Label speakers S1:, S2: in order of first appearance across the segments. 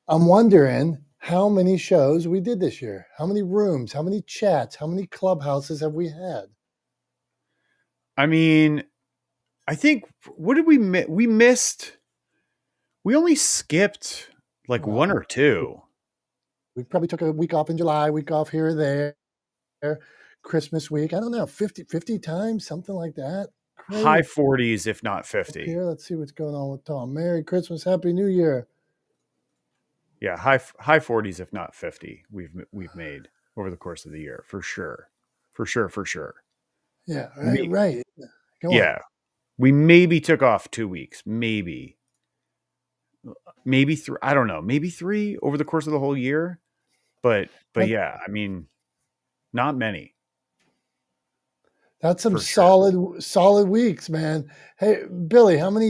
S1: I'm wondering how many shows we did this year. How many rooms? How many chats? How many clubhouses have we had?
S2: I mean, I think what did we miss? We only skipped like one
S1: Well,
S2: or two.
S1: we probably took a week off in July, week off here or there, Christmas week. I don't know, 50 times, something like that.
S2: High
S1: Crazy.
S2: 40s, if not
S1: Up
S2: 50.
S1: here, let's see what's going on with Tom. Merry Christmas, Happy New Year.
S2: Yeah, high 40s, if not 50. We've made over the course of the year for sure, for sure.
S1: Yeah, right,
S2: Me,
S1: right. Go on.
S2: yeah, we maybe took off 2 weeks, maybe three. I don't know, maybe three over the course of the whole year. But
S1: That,
S2: yeah, I mean, not many
S1: that's some
S2: for sure.
S1: solid weeks, man. Hey, Billy, how many,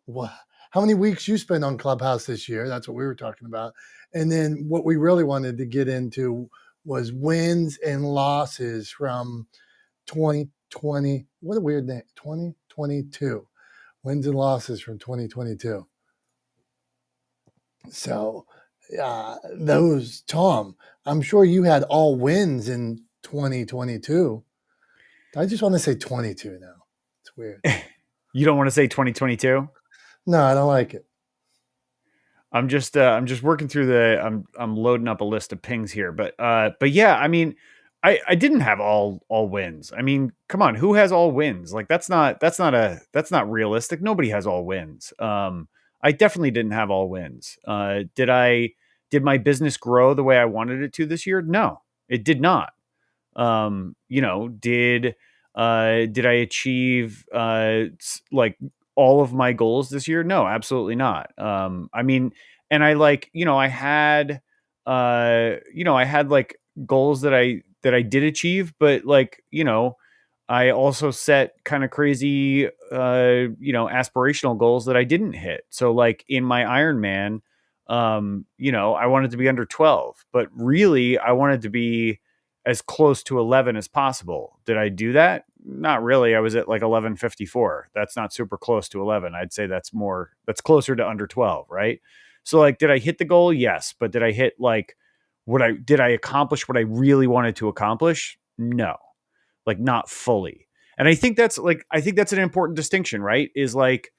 S1: wha- how many weeks you spent on Clubhouse this year? That's what we were talking about. And then what we really wanted to get into was wins and losses from 2020. What a weird name, 2022. Wins and losses from 2022. So, Tom, I'm sure you had all wins in 2022. I just want to say 22 now. It's weird.
S2: You don't want to say 2022?
S1: No, I don't like it.
S2: I'm just working through I'm loading up a list of pings here, but yeah, I mean, I didn't have all wins. I mean, come on, who has all wins? Like that's not realistic. Nobody has all wins. I definitely didn't have all wins. Did my business grow the way I wanted it to this year? No, it did not. You know, did I achieve like all of my goals this year? No, absolutely not. I mean, and I like, I had like goals that I did achieve, but like, I also set kind of crazy aspirational goals that I didn't hit. So like in my Ironman, I wanted to be under 12, but really I wanted to be as close to 11 as possible. Did I do that? Not really. I was at like 11:54. That's not super close to 11. I'd say that's closer to under 12, right? So like did I hit the goal? Yes, but did I hit like did I accomplish what I really wanted to accomplish? No. Like not fully. And I think that's an important distinction, right? Is like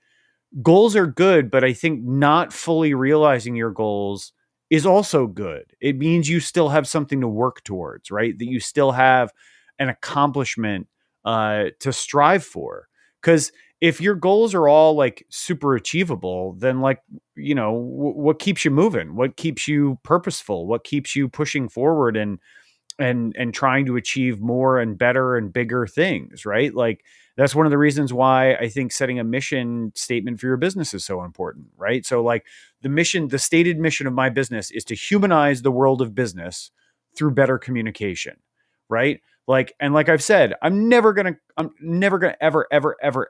S2: goals are good, but I think not fully realizing your goals is also good. It means you still have something to work towards, right? That you still have an accomplishment to strive for. Because if your goals are all like super achievable, then like, what keeps you moving? What keeps you purposeful? What keeps you pushing forward and trying to achieve more and better and bigger things, right? Like that's one of the reasons why I think setting a mission statement for your business is so important, right? So like the stated mission of my business is to humanize the world of business through better communication, right? Like and like I've said, I'm never going to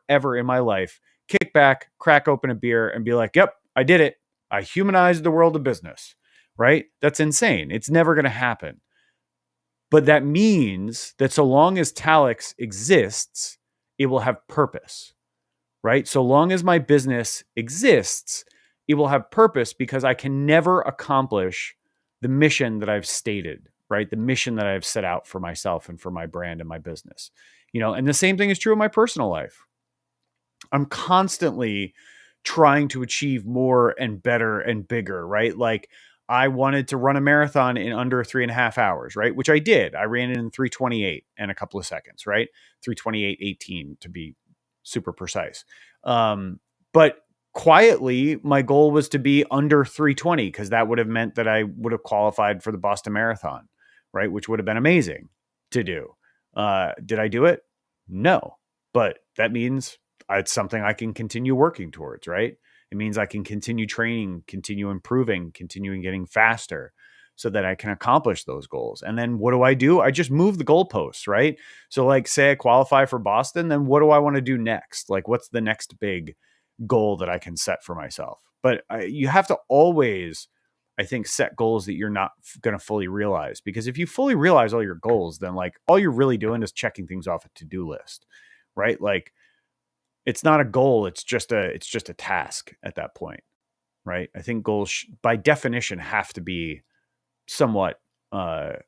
S2: ever in my life kick back, crack open a beer and be like, "Yep, I did it. I humanized the world of business." Right? That's insane. It's never going to happen. But that means that so long as Talex exists, it will have purpose, right? So long as my business exists, it will have purpose because I can never accomplish the mission that I've stated, right? The mission that I've set out for myself and for my brand and my business. And the same thing is true in my personal life. I'm constantly trying to achieve more and better and bigger, right? Like I wanted to run a marathon in under 3.5 hours, right? Which I did. I ran it in 3:28 and a couple of seconds, right? 3:28:18 to be super precise. But quietly, my goal was to be under 3:20 because that would have meant that I would have qualified for the Boston Marathon, right? Which would have been amazing to do. Did I do it? No. But that means it's something I can continue working towards, right? It means I can continue training, continue improving, continuing getting faster so that I can accomplish those goals. And then what do? I just move the goalposts, right? So like say I qualify for Boston, then what do I want to do next? Like what's the next big goal that I can set for myself? But you have to always I think set goals that you're not going to fully realize because if you fully realize all your goals, then like all you're really doing is checking things off a to-do list, right? Like it's not a goal, it's just a task at that point. right? I think goals by definition have to be somewhat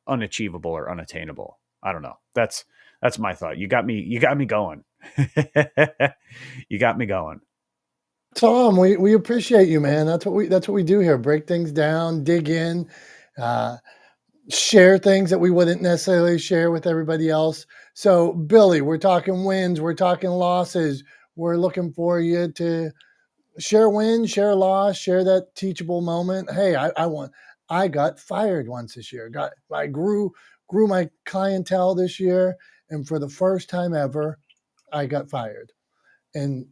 S2: unachievable or unattainable. I don't know. That's my thought. You got me going. You got me going.
S1: Tom, we appreciate you, man. That's what we do here. Break things down, dig in, uh, share things that we wouldn't necessarily share with everybody else. So, Billy, we're talking wins, we're talking losses. We're looking for you to share win, share loss, share that teachable moment. Hey, I got fired once this year. I grew my clientele this year, and for the first time ever, I got fired. And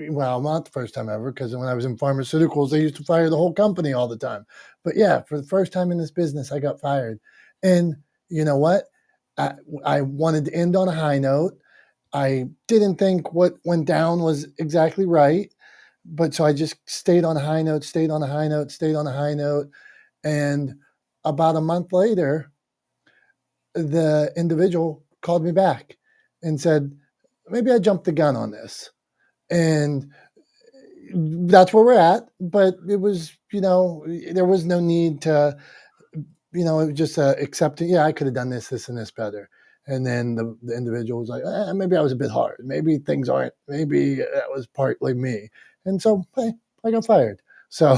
S1: well, not the first time ever, because when I was in pharmaceuticals, they used to fire the whole company all the time. But yeah, for the first time in this business, I got fired. And you know what? I wanted to end on a high note. I didn't think what went down was exactly right, but so I just stayed on a high note, stayed on a high note, stayed on a high note. And about a month later, the individual called me back and said, maybe I jumped the gun on this. And that's where we're at. But it was, there was no need to, it was just accepting, yeah, I could have done this, and this better. And then the individual was like, maybe I was a bit hard. Maybe things aren't, maybe that was partly me. And so, hey, I got fired. So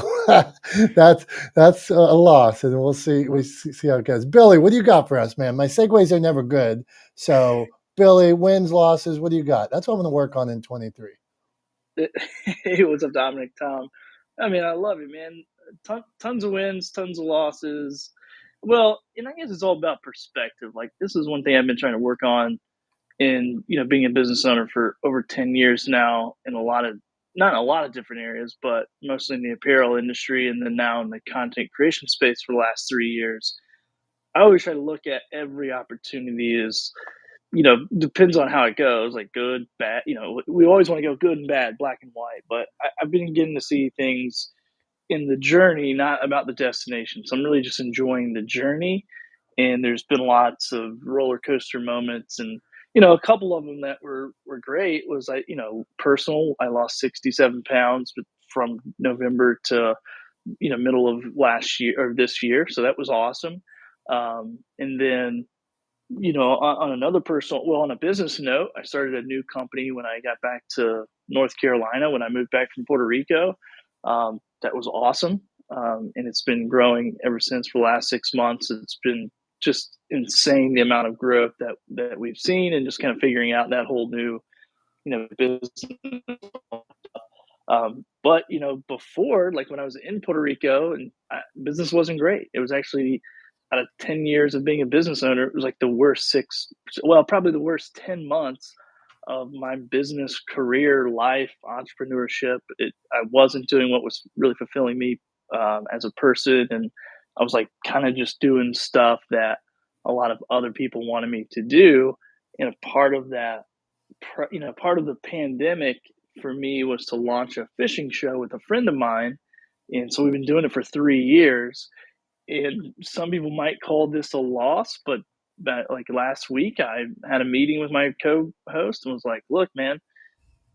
S1: that's a loss, and we see how it goes. Billy, what do you got for us, man? My segues are never good. So, Billy, wins, losses, what do you got? That's what I'm going to work on in 23.
S3: Hey, what's up, Dominic? Tom. I mean, I love it, man. Tons of wins, tons of losses. Well, and I guess it's all about perspective. Like, this is one thing I've been trying to work on in, being a business owner for over 10 years now in not a lot of different areas, but mostly in the apparel industry and then now in the content creation space for the last 3 years. I always try to look at every opportunity as depends on how it goes, like good, bad. We always want to go good and bad, black and white. But I've been getting to see things in the journey, not about the destination. So I'm really just enjoying the journey. And there's been lots of roller coaster moments, and a couple of them that were great was personal. I lost 67 pounds from November to middle of last year or this year, so that was awesome. And then on another on a business note, I started a new company when I got back to North Carolina, when I moved back from Puerto Rico. That was awesome. And it's been growing ever since for the last 6 months. It's been just insane the amount of growth that we've seen, and just kind of figuring out that whole new, business. But before, like when I was in Puerto Rico, and business wasn't great. It was actually, out of 10 years of being a business owner, it was like the worst probably the worst 10 months of my business career, life, entrepreneurship. I wasn't doing what was really fulfilling me as a person. And I was like kind of just doing stuff that a lot of other people wanted me to do. And a part of that, part of the pandemic for me was to launch a fishing show with a friend of mine. And so we've been doing it for 3 years. And some people might call this a loss, but like last week, I had a meeting with my co-host and was like, "Look, man,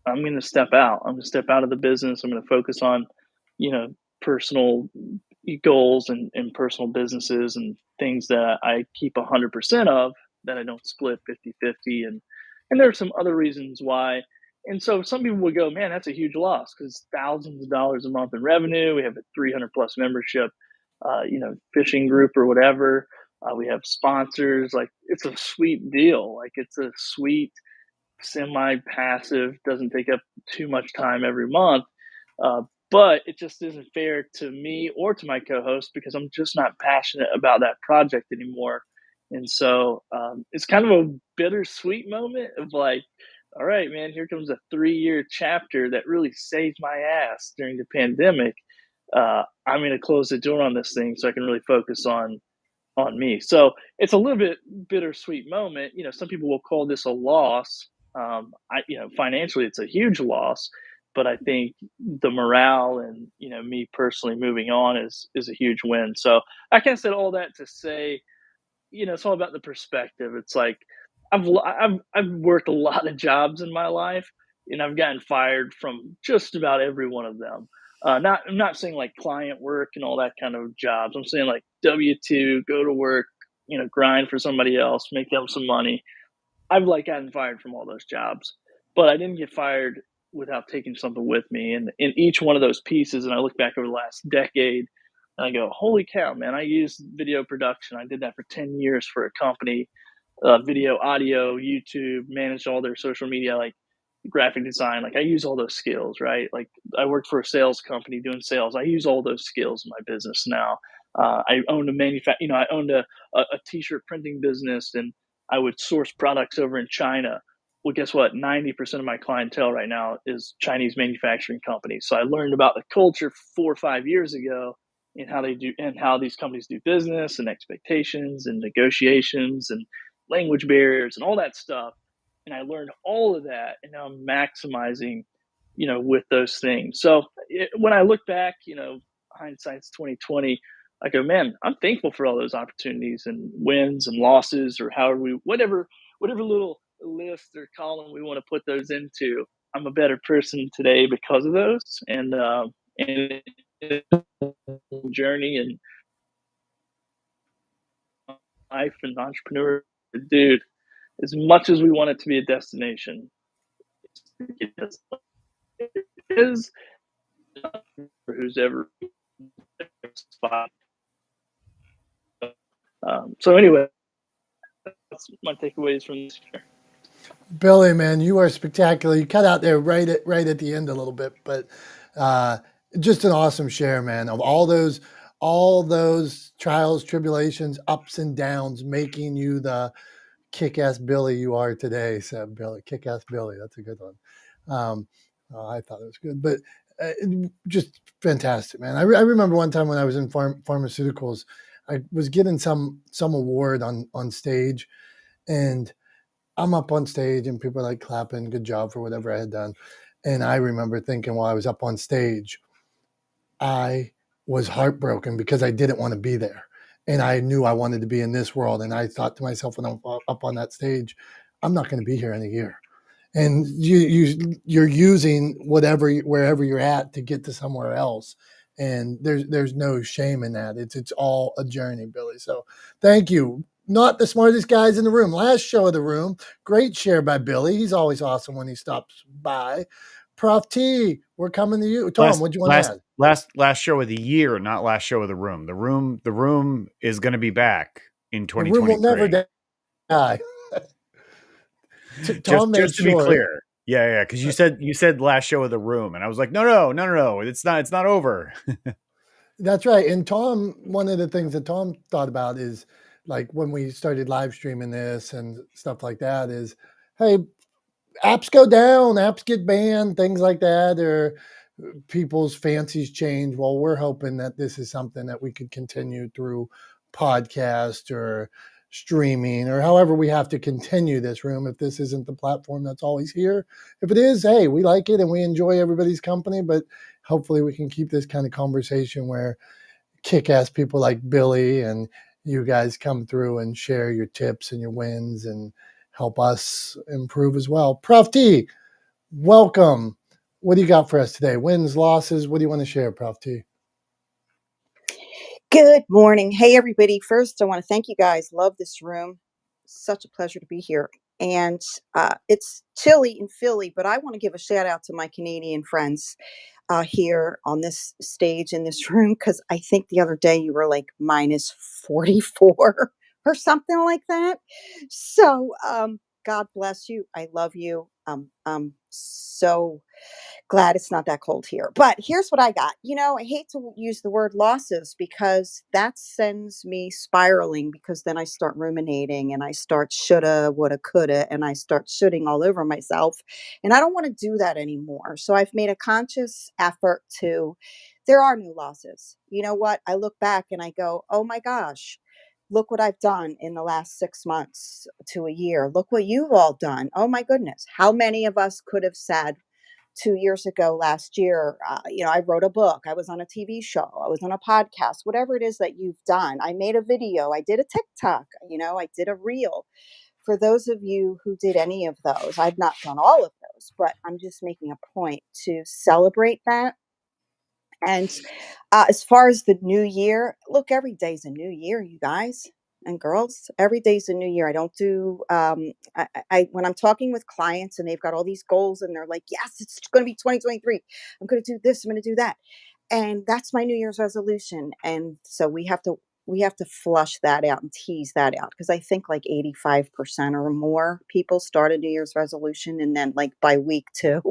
S3: I'm going to step out. I'm going to step out of the business. I'm going to focus on, personal goals and personal businesses and things that I keep 100% of, that I don't split 50-50." And there are some other reasons why. And so some people would go, "Man, that's a huge loss, because thousands of dollars a month in revenue. We have a 300 plus membership, fishing group or whatever. We have sponsors. Like, it's a sweet deal. Like, it's a sweet semi-passive, doesn't take up too much time every month. Uh, but it just isn't fair to me or to my co-host, because I'm just not passionate about that project anymore." And so it's kind of a bittersweet moment of like, all right, man, here comes a 3-year chapter that really saved my ass during the pandemic. I'm going to close the door on this thing so I can really focus on me. So it's a little bit bittersweet moment. Some people will call this a loss. Financially, it's a huge loss, but I think the morale and me personally moving on is a huge win. So I kind of said all that to say, it's all about the perspective. It's like I've worked a lot of jobs in my life, and I've gotten fired from just about every one of them. I'm not saying like client work and all that kind of jobs. I'm saying like W-2, go to work, grind for somebody else, make them some money. I've like gotten fired from all those jobs, but I didn't get fired without taking something with me. And in each one of those pieces, and I look back over the last decade, and I go, "Holy cow, man! I used video production. I did that for 10 years for a company, video, audio, YouTube, managed all their social media, like graphic design. Like I use all those skills, right? Like I worked for a sales company doing sales. I use all those skills in my business now. I owned a I owned a t-shirt printing business, and I would source products over in China. Well, guess what? 90% of my clientele right now is Chinese manufacturing companies. So I learned about the culture 4 or 5 years ago and how they do and how these companies do business and expectations and negotiations and language barriers and all that stuff. And I learned all of that, and now I'm maximizing, with those things. So when I look back, hindsight's 2020. I go, man, I'm thankful for all those opportunities and wins and losses, or whatever little list or column we want to put those into. I'm a better person today because of those, and journey and life and entrepreneur, dude. As much as we want it to be a destination, it is for who's ever spot. So anyway, that's my takeaways from this year.
S1: Billy, man, you are spectacular. You cut out there right at the end a little bit, but just an awesome share, man. Of all those trials, tribulations, ups and downs, making you the kick-ass Billy you are today. So Billy, kick-ass Billy, that's a good one. I thought it was good, but just fantastic, man. I remember one time when I was in pharmaceuticals, I was getting some award on stage, and I'm up on stage and people are like clapping, good job for whatever I had done. And I remember thinking while I was up on stage, I was heartbroken because I didn't want to be there. And I knew I wanted to be in this world. And I thought to myself when I'm up on that stage, I'm not going to be here in a year. And you're using wherever you're at to get to somewhere else. And there's no shame in that. It's all a journey, Billy. So thank you. Not the smartest guys in the room. Last show of the room. Great share by Billy. He's always awesome when he stops by. Prof T, we're coming to you. Tom, what'd you want to add?
S2: Last show of the year, not last show of the room. The room is going to be back in
S1: The room will
S2: 2023.
S1: never die. Tom
S2: just to be clear. Yeah, because you said last show of the room, and I was like, no, it's not over.
S1: That's right. And Tom, one of the things that Tom thought about is like when we started live streaming this and stuff like that is, hey, apps go down, apps get banned, things like that, or people's fancies change. Well, we're hoping that this is something that we could continue through podcast or streaming or however we have to continue this room. If this isn't the platform that's always here, if it is, hey, we like it and we enjoy everybody's company, but hopefully we can keep this kind of conversation where kick-ass people like Billy and you guys come through and share your tips and your wins and help us improve as well. Prof T, welcome. What do you got for us today? Wins, losses? What do you want to share, Prof T?
S4: Good morning. Hey, everybody. First, I want to thank you guys. Love this room. Such a pleasure to be here. And it's chilly in Philly, but I want to give a shout out to my Canadian friends here on this stage in this room, because I think the other day you were like minus 44 or something like that. So God bless you. I love you. I'm so glad it's not that cold here. But here's what I got. I hate to use the word losses because that sends me spiraling, because then I start ruminating and I start shoulda, woulda, coulda, and I start shooting all over myself. And I don't want to do that anymore. So I've made a conscious effort there are no losses. You know what? I look back and I go, oh my gosh, look what I've done in the last 6 months to a year. Look what you've all done. Oh my goodness. How many of us could have said, 2 years ago, last year, I wrote a book, I was on a TV show, I was on a podcast, whatever it is that you've done. I made a video, I did a TikTok, I did a reel. For those of you who did any of those, I've not done all of those, but I'm just making a point to celebrate that And as far as the new year, look, every day's a new year, you guys and girls. Every day's a new year. I don't do, when I'm talking with clients and they've got all these goals and they're like, yes, it's going to be 2023. I'm going to do this. I'm going to do that. And that's my New Year's resolution. And so we have to flush that out and tease that out, because I think like 85% or more people start a New Year's resolution, and then like by week 2,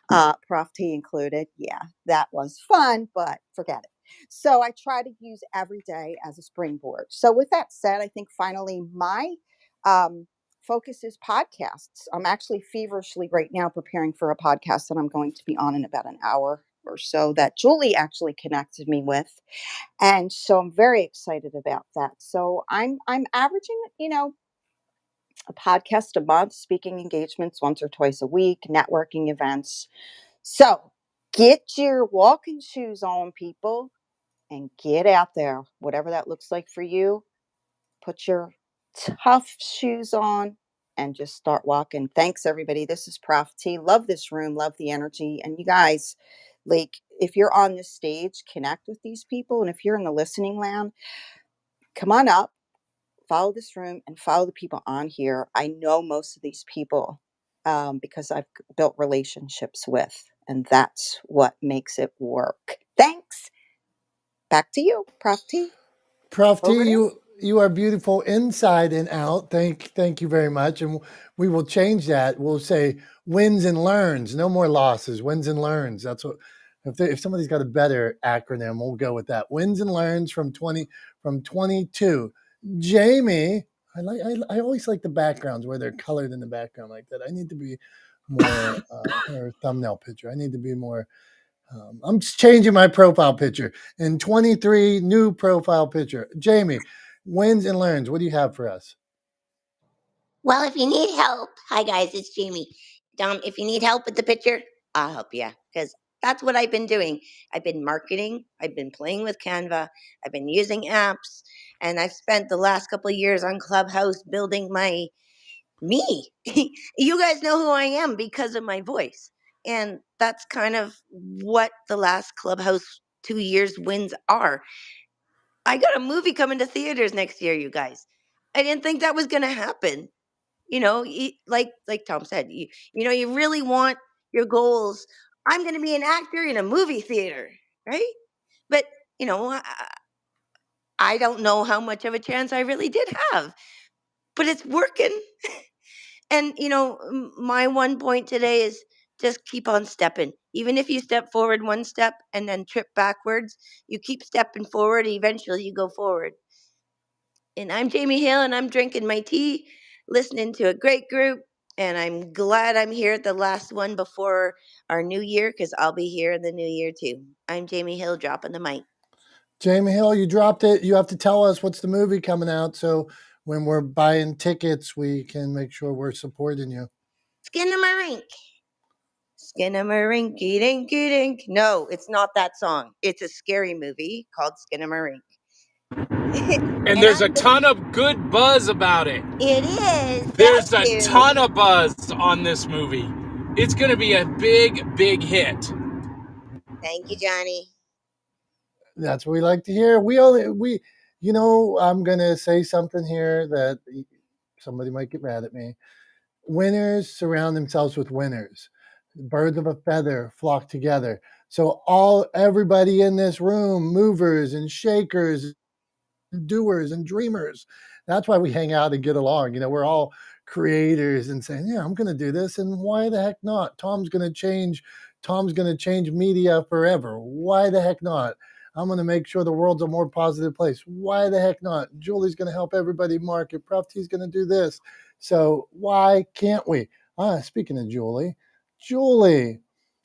S4: Prof T included. Yeah, that was fun, but forget it. So I try to use every day as a springboard. So with that said, I think finally my focus is podcasts. I'm actually feverishly right now preparing for a podcast that I'm going to be on in about an hour or so, that Julie actually connected me with. And so I'm very excited about that. So I'm averaging, a podcast a month, speaking engagements once or twice a week, networking events. So get your walking shoes on, people, and get out there, whatever that looks like for you. Put your tough shoes on and just start walking. Thanks, everybody. This is Prof T. Love this room, love the energy. And you guys, like, if you're on this stage, connect with these people. And if you're in the listening lounge, come on up, follow this room, and follow the people on here. I know most of these people because I've built relationships with, and that's what makes it work. Thanks. Back to you, Prof T.
S1: Prof
S4: Over
S1: T,
S4: to
S1: you are beautiful inside and out. Thank you very much. And we will change that. We'll say wins and learns. No more losses. Wins and learns. That's what. If somebody's got a better acronym, we'll go with that. Wins and learns from 22. Jamie, I always like the backgrounds where they're colored in the background like that. I need to be more or thumbnail picture. I need to be more. I'm changing my profile picture. In 23, new profile picture. Jamie, wins and learns. What do you have for us?
S5: Well, if you need help, hi guys, it's Jamie. Dom, if you need help with the picture, I'll help you, because that's what I've been doing. I've been marketing, I've been playing with Canva, I've been using apps, and I've spent the last couple of years on Clubhouse building me. You guys know who I am because of my voice. And that's kind of what the last Clubhouse 2 years wins are. I got a movie coming to theaters next year, you guys. I didn't think that was going to happen. Like Tom said, you really want your goals. I'm going to be an actor in a movie theater, right? But you know, I don't know how much of a chance I really did have, but it's working. And my one point today is just keep on stepping. Even if you step forward one step and then trip backwards, you keep stepping forward. And eventually, you go forward. And I'm Jamie Hill, and I'm drinking my tea, listening to a great group. And I'm glad I'm here at the last one before our new year, because I'll be here in the new year too. I'm Jamie Hill, dropping the mic.
S1: Jamie Hill, you dropped it. You have to tell us what's the movie coming out, so when we're buying tickets, we can make sure we're supporting you.
S5: Skinamarink. Skinamarink-y dinky dink. No, it's not that song. It's a scary movie called Skinamarink.
S6: And there's a ton of good buzz about it.
S5: It is.
S6: There's a ton of buzz on this movie. It's going to be a big, big hit.
S5: Thank you, Johnny.
S1: That's what we like to hear. I'm going to say something here that somebody might get mad at me. Winners surround themselves with winners. Birds of a feather flock together. So everybody in this room, movers and shakers, doers and dreamers. That's why we hang out and get along. We're all creators and saying, yeah, I'm going to do this. And why the heck not? Tom's going to change media forever. Why the heck not? I'm going to make sure the world's a more positive place. Why the heck not? Julie's going to help everybody market. Prof T's going to do this. So why can't we? Speaking of Julie,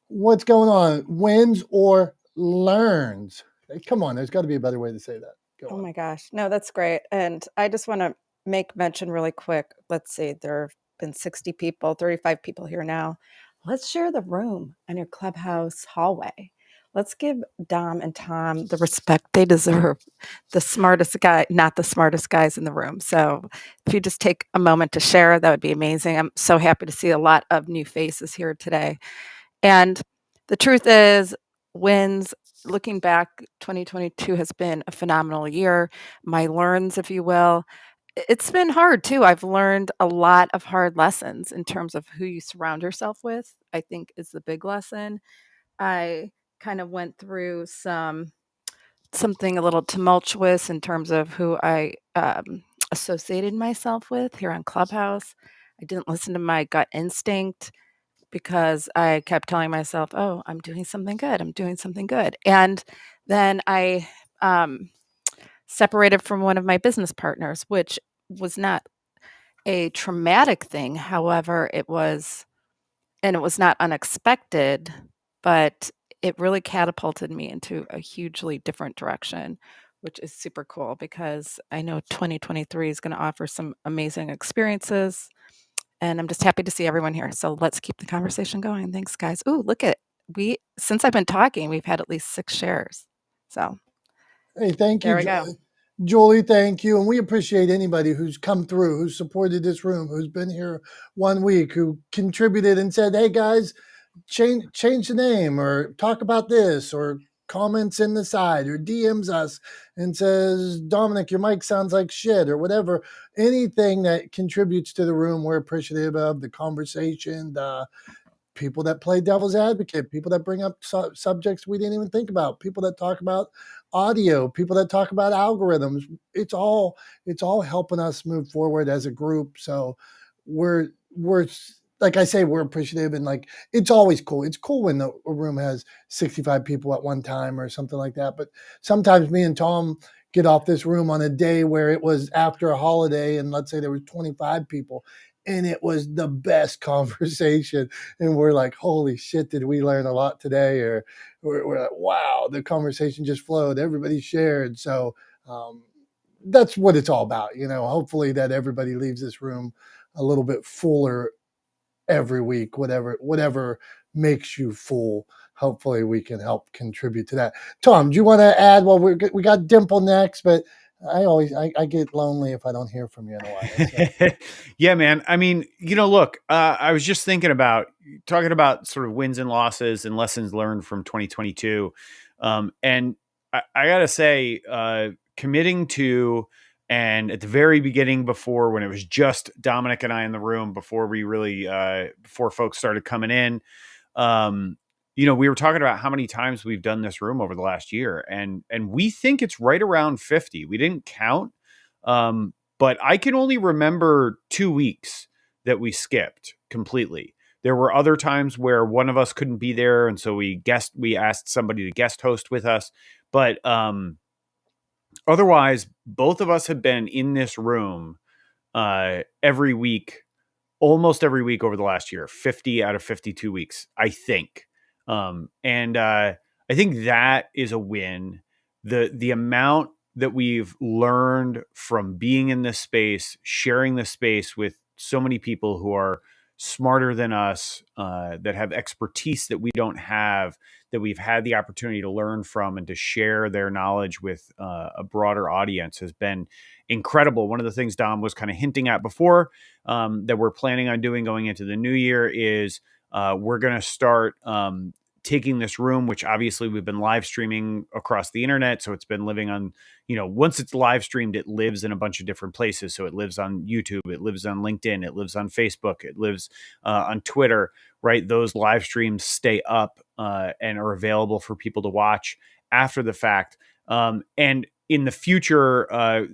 S1: what's going on? Wins or learns? Come on, there's got to be a better way to say that.
S7: Oh my gosh. No, that's great. And I just want to make mention really quick. Let's see, there have been 60 people, 35 people here now. Let's share the room and your Clubhouse hallway. Let's give Dom and Tom the respect they deserve. The smartest guy, not the smartest guys in the room. So if you just take a moment to share, that would be amazing. I'm so happy to see a lot of new faces here today. And the truth is, wins. Looking back, 2022 has been a phenomenal year. My learns, if you will. It's been hard too. I've learned a lot of hard lessons in terms of who you surround yourself with, I think is the big lesson. I kind of went through something a little tumultuous in terms of who I associated myself with here on Clubhouse. I didn't listen to my gut instinct because I kept telling myself, "Oh, I'm doing something good. I'm doing something good." And then I separated from one of my business partners, which was not a traumatic thing. However, it was not unexpected, but it really catapulted me into a hugely different direction, which is super cool because I know 2023 is going to offer some amazing experiences. And I'm just happy to see everyone here. So let's keep the conversation going. Thanks, guys. Ooh, look at since I've been talking, we've had at least 6 shares. So
S1: Hey, thank
S7: there
S1: you,
S7: we go.
S1: Julie. Thank you. And we appreciate anybody who's come through, who's supported this room, who's been here 1 week, who contributed and said, hey, guys, change the name or talk about this, or comments in the side or DMs us and says, Dominick, your mic sounds like shit, or whatever. Anything that contributes to the room, we're appreciative of. The conversation, the people that play devil's advocate, people that bring up subjects we didn't even think about, people that talk about audio, people that talk about algorithms. It's all helping us move forward as a group. So we're like I say, we're appreciative, and like it's always cool. It's cool when the room has 65 people at one time or something like that. But sometimes me and Tom get off this room on a day where it was after a holiday, and let's say there was 25 people, and it was the best conversation. And we're like, holy shit, did we learn a lot today? Or we're like, wow, the conversation just flowed. Everybody shared. So that's what it's all about. Hopefully that everybody leaves this room a little bit fuller every week, whatever makes you full. Hopefully we can help contribute to that. Tom, do you want to add? Well, we got Dimple next, but I get lonely if I don't hear from you in a while. So.
S2: Yeah, man. I mean, look, I was just thinking about talking about sort of wins and losses and lessons learned from 2022. And I gotta say, committing to, and at the very beginning, before, when it was just Dominick and I in the room, before we really, before folks started coming in, we were talking about how many times we've done this room over the last year, and we think it's right around 50. We didn't count, but I can only remember 2 weeks that we skipped completely. There were other times where one of us couldn't be there, and so we asked somebody to guest host with us. But otherwise, both of us have been in this room every week, almost every week over the last year, 50 out of 52 weeks, I think. And I think that is a win. The amount that we've learned from being in this space, sharing this space with so many people who are smarter than us, that have expertise that we don't have, that we've had the opportunity to learn from and to share their knowledge with a broader audience, has been incredible. One of the things Dom was kind of hinting at before, that we're planning on doing going into the new year, is we're going to start taking this room, which obviously we've been live streaming across the internet. So it's been living on, once it's live streamed, it lives in a bunch of different places. So it lives on YouTube, it lives on LinkedIn, it lives on Facebook, it lives on Twitter, right? Those live streams stay up and are available for people to watch after the fact. And in the future,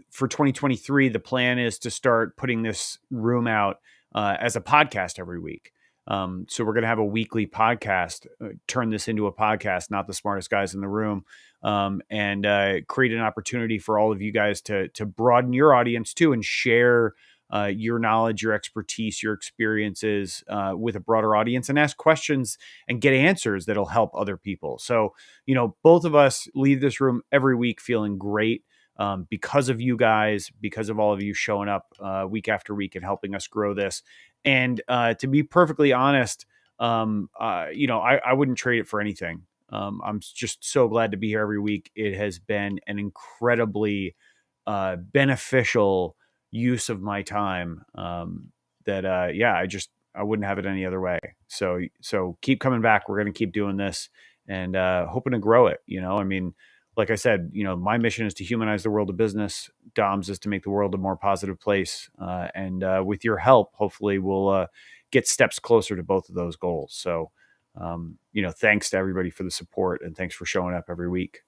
S2: for 2023, the plan is to start putting this room out as a podcast every week. So we're going to have a weekly podcast, turn this into a podcast, Not the Smartest Guys in the Room, and create an opportunity for all of you guys to broaden your audience too, and share your knowledge, your expertise, your experiences with a broader audience, and ask questions and get answers that'll help other people. So, both of us leave this room every week feeling great. Because of you guys, because of all of you showing up week after week and helping us grow this. And to be perfectly honest, I wouldn't trade it for anything. I'm just so glad to be here every week. It has been an incredibly beneficial use of my time, that I wouldn't have it any other way. So keep coming back. We're going to keep doing this. and hoping to grow it. I mean, like I said, my mission is to humanize the world of business. Dom's is to make the world a more positive place. And with your help, hopefully we'll get steps closer to both of those goals. So, thanks to everybody for the support, and thanks for showing up every week.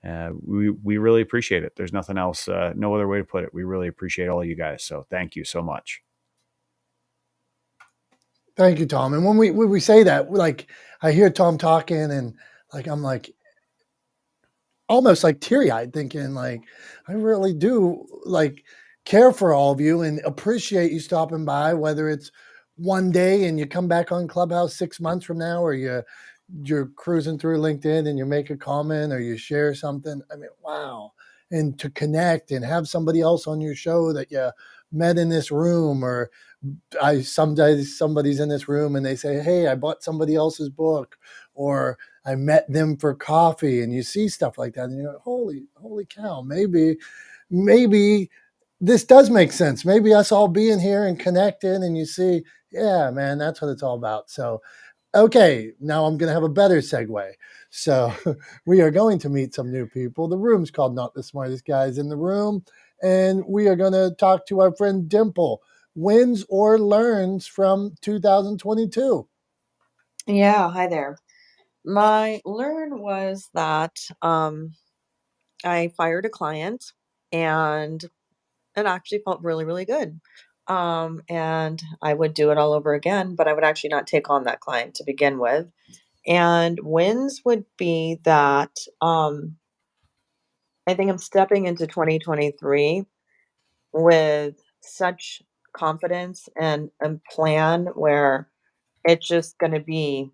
S2: We really appreciate it. There's nothing else, no other way to put it. We really appreciate all you guys. So thank you so much.
S1: Thank you, Tom. And when we say that, like, I hear Tom talking, and like I'm like almost like teary-eyed, thinking like I really do like care for all of you and appreciate you stopping by, whether it's one day and you come back on Clubhouse 6 months from now, or you're cruising through LinkedIn and you make a comment or you share something. I mean, wow. And to connect and have somebody else on your show that you met in this room, or sometimes somebody's in this room and they say, hey, I bought somebody else's book, or I met them for coffee, and you see stuff like that and you're like, holy cow, maybe this does make sense. Maybe us all being here and connecting, and you see, yeah, man, that's what it's all about. So, okay, now I'm going to have a better segue. So we are going to meet some new people. The room's called Not the Smartest Guys in the Room, and we are going to talk to our friend Dimple. Wins or learns from 2022.
S8: Yeah, hi there. My learn was that I fired a client, and it actually felt really, really good. And I would do it all over again, but I would actually not take on that client to begin with. And wins would be that I think I'm stepping into 2023 with such confidence and a plan where it's just going to be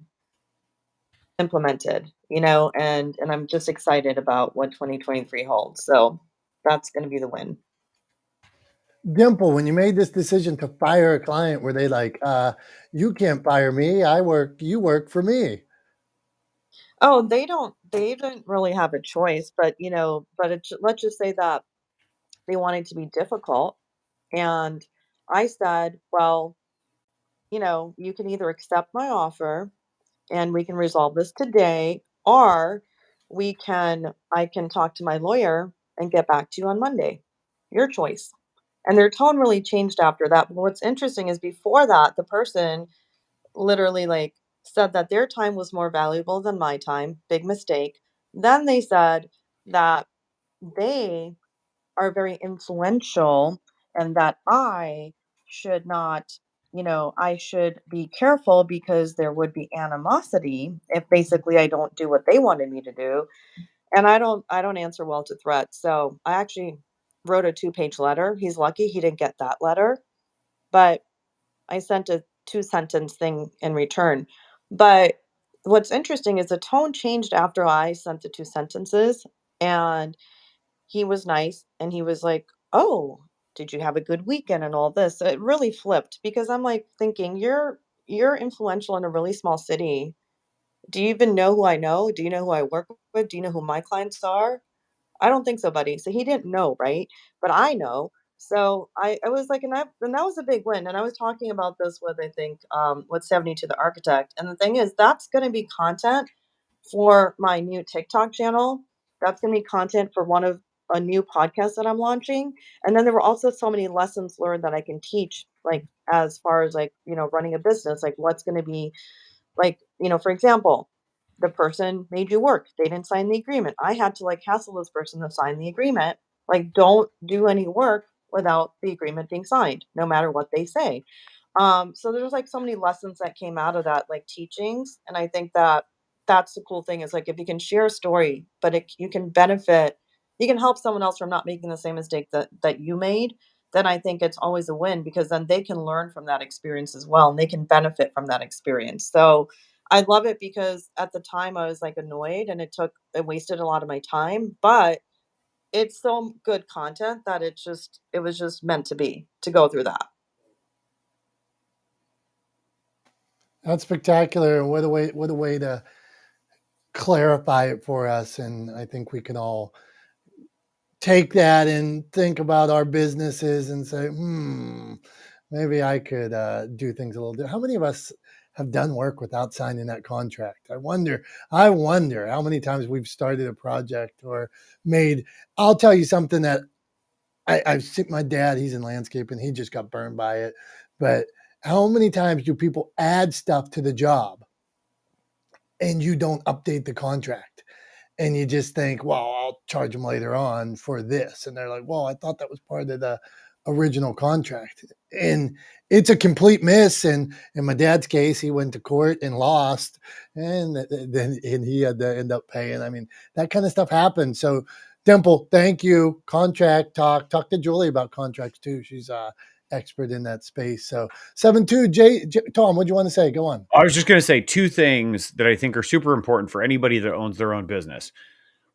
S8: implemented, and I'm just excited about what 2023 holds. So that's going to be the win.
S1: Dimple, when you made this decision to fire a client, were they like, you can't fire me, you work for me?
S8: Oh, they didn't really have a choice, but let's just say that they wanted to be difficult. And I said, well, you can either accept my offer and we can resolve this today, or I can talk to my lawyer and get back to you on Monday. Your choice. And their tone really changed after that. But what's interesting is before that, the person literally like said that their time was more valuable than my time. Big mistake. Then they said that they are very influential and that I should not, I should be careful because there would be animosity if basically I don't do what they wanted me to do. And I don't answer well to threats. So I actually wrote a 2-page letter. He's lucky he didn't get that letter, but I sent a 2-sentence thing in return. But what's interesting is the tone changed after I sent the 2 sentences, and he was nice and he was like, "Oh, did you have a good weekend and all this?" So it really flipped because I'm like thinking, you're influential in a really small city. Do you even know who I know? Do you know who I work with? Do you know who my clients are? I don't think so, buddy. So he didn't know, right? But I know. So I was like, and that was a big win. And I was talking about this with, I think, with 72 the architect. And the thing is, that's going to be content for my new TikTok channel. That's going to be content for a new podcast that I'm launching. And then there were also so many lessons learned that I can teach, like as far as like, running a business, like what's going to be like, for example, the person made you work. They didn't sign the agreement. I had to like hassle this person to sign the agreement. Like, don't do any work without the agreement being signed, no matter what they say. So there's like so many lessons that came out of that, like teachings. And I think that that's the cool thing is like if you can share a story, but you can benefit, you can help someone else from not making the same mistake that you made, then I think it's always a win because then they can learn from that experience as well and they can benefit from that experience. So I love it because at the time I was like annoyed and it wasted a lot of my time, but it's so good content that it was just meant to be to go through that.
S1: That's spectacular. What a way to clarify it for us. And I think we can all take that and think about our businesses and say, maybe I could do things a little different. How many of us have done work without signing that contract. I wonder how many times we've started a project or made. I'll tell you something that I've seen my dad, he's in landscaping, he just got burned by it. But how many times do people add stuff to the job and you don't update the contract? And you just think, well, I'll charge them later on for this. And they're like, well, I thought that was part of the original contract. And it's a complete miss. And in my dad's case, he went to court and lost, and then he had to end up paying. I mean, that kind of stuff happens. So, Dimple, thank you. Contract talk. Talk to Julie about contracts too. She's expert in that space. So 7-2, Tom, what do you want to say? Go on.
S2: I was just going to say two things that I think are super important for anybody that owns their own business.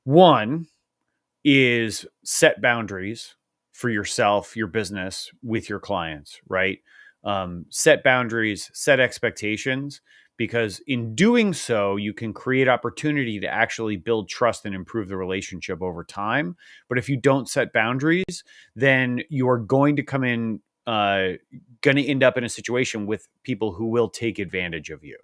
S2: One is set boundaries for yourself, your business, with your clients, right? Set boundaries, set expectations, because in doing so, you can create opportunity to actually build trust and improve the relationship over time. But if you don't set boundaries, then you are going to come in, going to end up in a situation with people who will take advantage of you,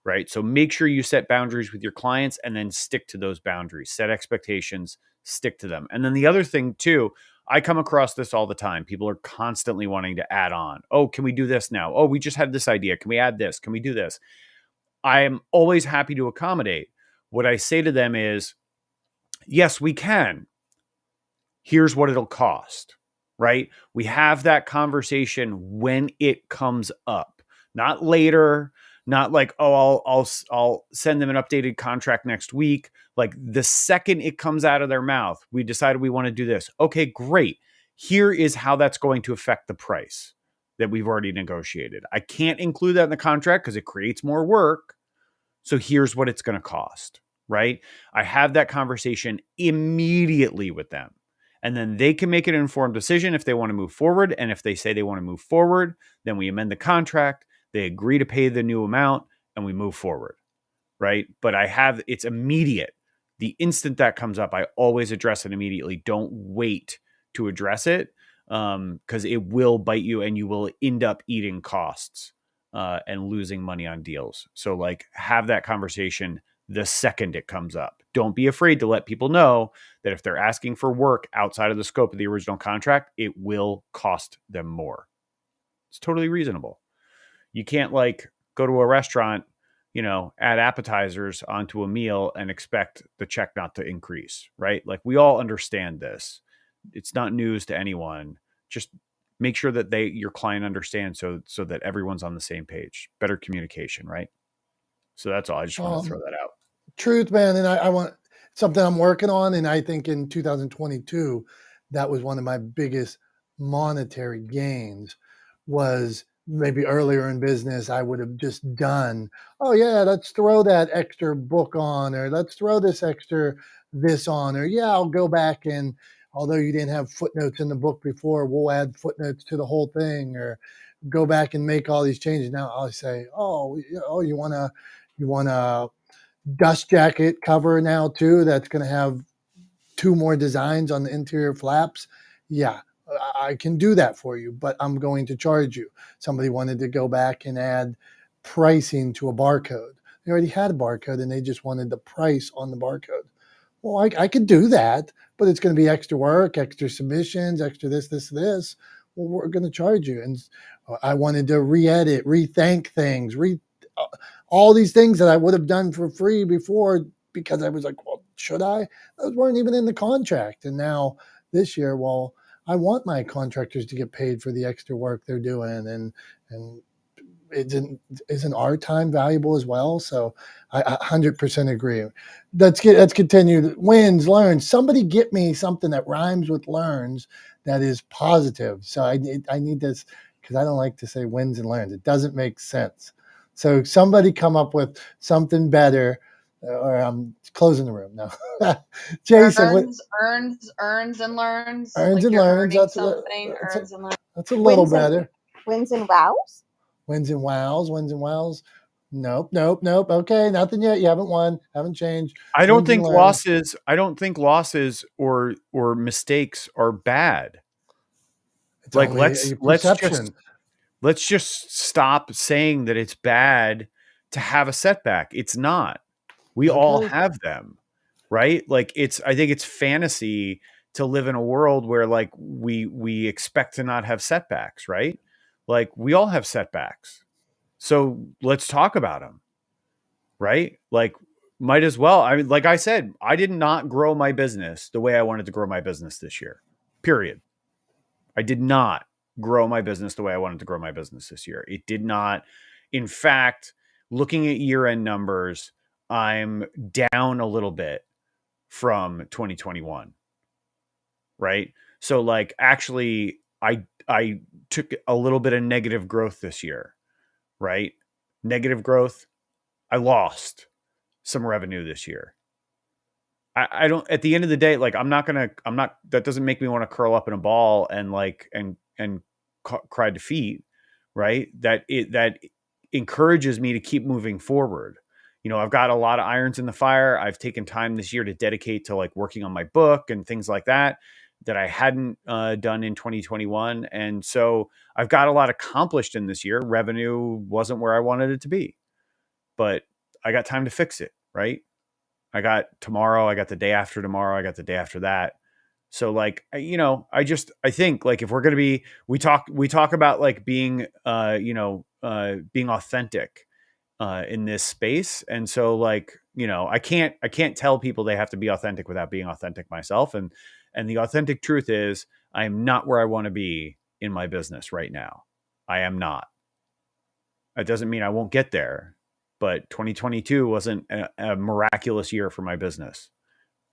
S2: right? So make sure you set boundaries with your clients and then stick to those boundaries, set expectations, stick to them. And then the other thing too, I come across this all the time. People are constantly wanting to add on. Oh, can we do this now? Oh, we just had this idea. Can we add this? Can we do this? I am always happy to accommodate. What I say to them is, yes, we can. Here's what it'll cost, right? We have that conversation when it comes up, not later, not like, oh, I'll send them an updated contract next week. Like the second it comes out of their mouth, we decided we want to do this. Okay, great. Here is how that's going to affect the price that we've already negotiated. I can't include that in the contract because it creates more work. So here's what it's going to cost, right? I have that conversation immediately with them. And then they can make an informed decision if they want to move forward. And if they say they want to move forward, then we amend the contract. They agree to pay the new amount and we move forward, right? But it's immediate. The instant that comes up, I always address it immediately. Don't wait to address it because it will bite you and you will end up eating costs and losing money on deals. So like have that conversation the second it comes up. Don't be afraid to let people know that if they're asking for work outside of the scope of the original contract, it will cost them more. It's totally reasonable. You can't like go to a restaurant, add appetizers onto a meal and expect the check not to increase, right? Like we all understand this. It's not news to anyone. Just make sure that your client understands so that everyone's on the same page. Better communication, right? So that's all. I just want to throw that out.
S1: Truth, man. And I want something I'm working on. And I think in 2022, that was one of my biggest monetary gains was maybe earlier in business, I would have just done, oh yeah, let's throw that extra book on, or let's throw this on, or yeah, I'll go back and although you didn't have footnotes in the book before, we'll add footnotes to the whole thing, or go back and make all these changes. Now I'll say, you want a dust jacket cover now too that's going to have 2 more designs on the interior flaps. Yeah, I can do that for you, but I'm going to charge you. Somebody wanted to go back and add pricing to a barcode. They already had a barcode and they just wanted the price on the barcode. Well, I could do that, but it's going to be extra work, extra submissions, extra this. Well, we're going to charge you. And I wanted to re-edit, rethink things, all these things that I would have done for free before because I was like, well, should I? Those weren't even in the contract. And now this year, well, I want my contractors to get paid for the extra work they're doing. And isn't our time valuable as well? So I 100% agree. Let's continue. Wins, learns. Somebody get me something that rhymes with learns that is positive. So I need this because I don't like to say wins and learns. It doesn't make sense. So somebody come up with something better, or I'm closing the room now. Jason,
S9: earns and learns.
S1: Earns and learns. That's a little better.
S4: Wins and wows.
S1: Wins and wows. Nope. Okay, nothing yet. You haven't won. Haven't changed.
S2: I don't think losses or mistakes are bad.
S1: It's
S2: like let's just stop saying that it's bad to have a setback. It's not. We all have them, right? Like I think it's fantasy to live in a world where like we expect to not have setbacks, right? Like we all have setbacks. So let's talk about them, right? Like might as well. I mean, like I said, I did not grow my business the way I wanted to grow my business this year. Period. I did not grow my business the way I wanted to grow my business this year. It did not. In fact, looking at year-end numbers, I'm down a little bit from 2021. Right? So like actually I took a little bit of negative growth this year, right? Negative growth. I lost some revenue this year. I don't, at the end of the day, like that doesn't make me want to curl up in a ball and like, and cry defeat, right? That encourages me to keep moving forward. You know, I've got a lot of irons in the fire. I've taken time this year to dedicate to like working on my book and things like that I hadn't done in 2021. And so I've got a lot accomplished in this year. Revenue wasn't where I wanted it to be, but I got time to fix it, right? I got tomorrow, I got the day after tomorrow, I got the day after that. So like, you know, I think like if we're going to be, we talk about like being, being authentic in this space. And so like, you know, I can't tell people they have to be authentic without being authentic myself. And the authentic truth is I am not where I want to be in my business right now. I am not. That doesn't mean I won't get there, but 2022 wasn't a miraculous year for my business.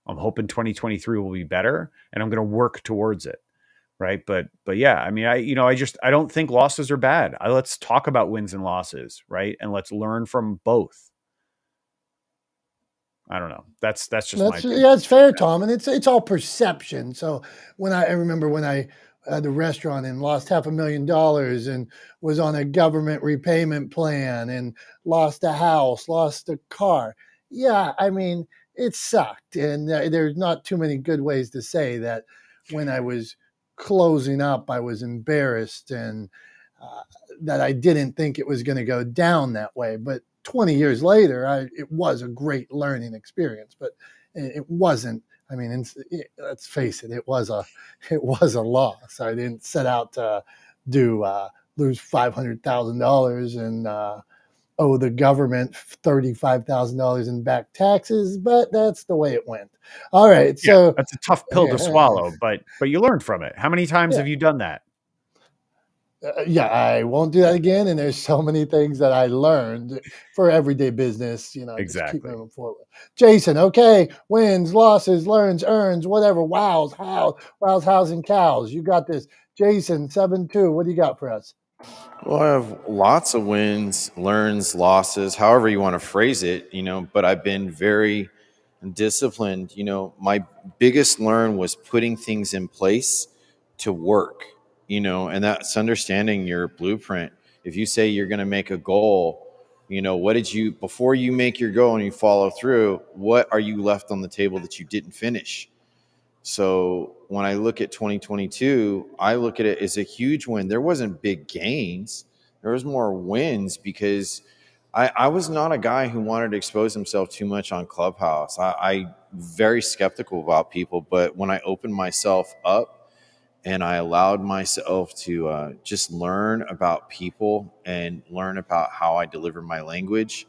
S2: I'm hoping 2023 will be better, and I'm going to work towards it. Right. But yeah, I mean, I don't think losses are bad. Let's talk about wins and losses. Right. And let's learn from both. I don't know. That's just my opinion.
S1: Yeah, it's fair, Tom. And it's all perception. So I remember when I had the restaurant and lost $500,000 and was on a government repayment plan and lost a house, lost a car. Yeah. I mean, it sucked. And there's not too many good ways to say that when I was closing up, I was embarrassed and that I didn't think it was going to go down that way. But 20 years later, it was a great learning experience, but it wasn't. I mean, let's face it, it was a loss. I didn't set out to lose $500,000 and owe the government $35,000 in back taxes, but that's the way it went. All right, so
S2: that's a tough pill to swallow, but you learn from it. How many times have you done that?
S1: I won't do that again. And there's so many things that I learned for everyday business,
S2: exactly.
S1: Just keep moving forward. Jason, okay, wins, losses, learns, earns, whatever. Wows, hows, and cows. You got this. Jason, 7-2. What do you got for us?
S10: Well, I have lots of wins, learns, losses, however you want to phrase it, but I've been very disciplined. My biggest learn was putting things in place to work, and that's understanding your blueprint. If you say you're going to make a goal, before you make your goal and you follow through, what are you left on the table that you didn't finish? So when I look at 2022, I look at it as a huge win. There wasn't big gains. There was more wins because I was not a guy who wanted to expose himself too much on Clubhouse. I very skeptical about people, but when I opened myself up and I allowed myself to just learn about people and learn about how I deliver my language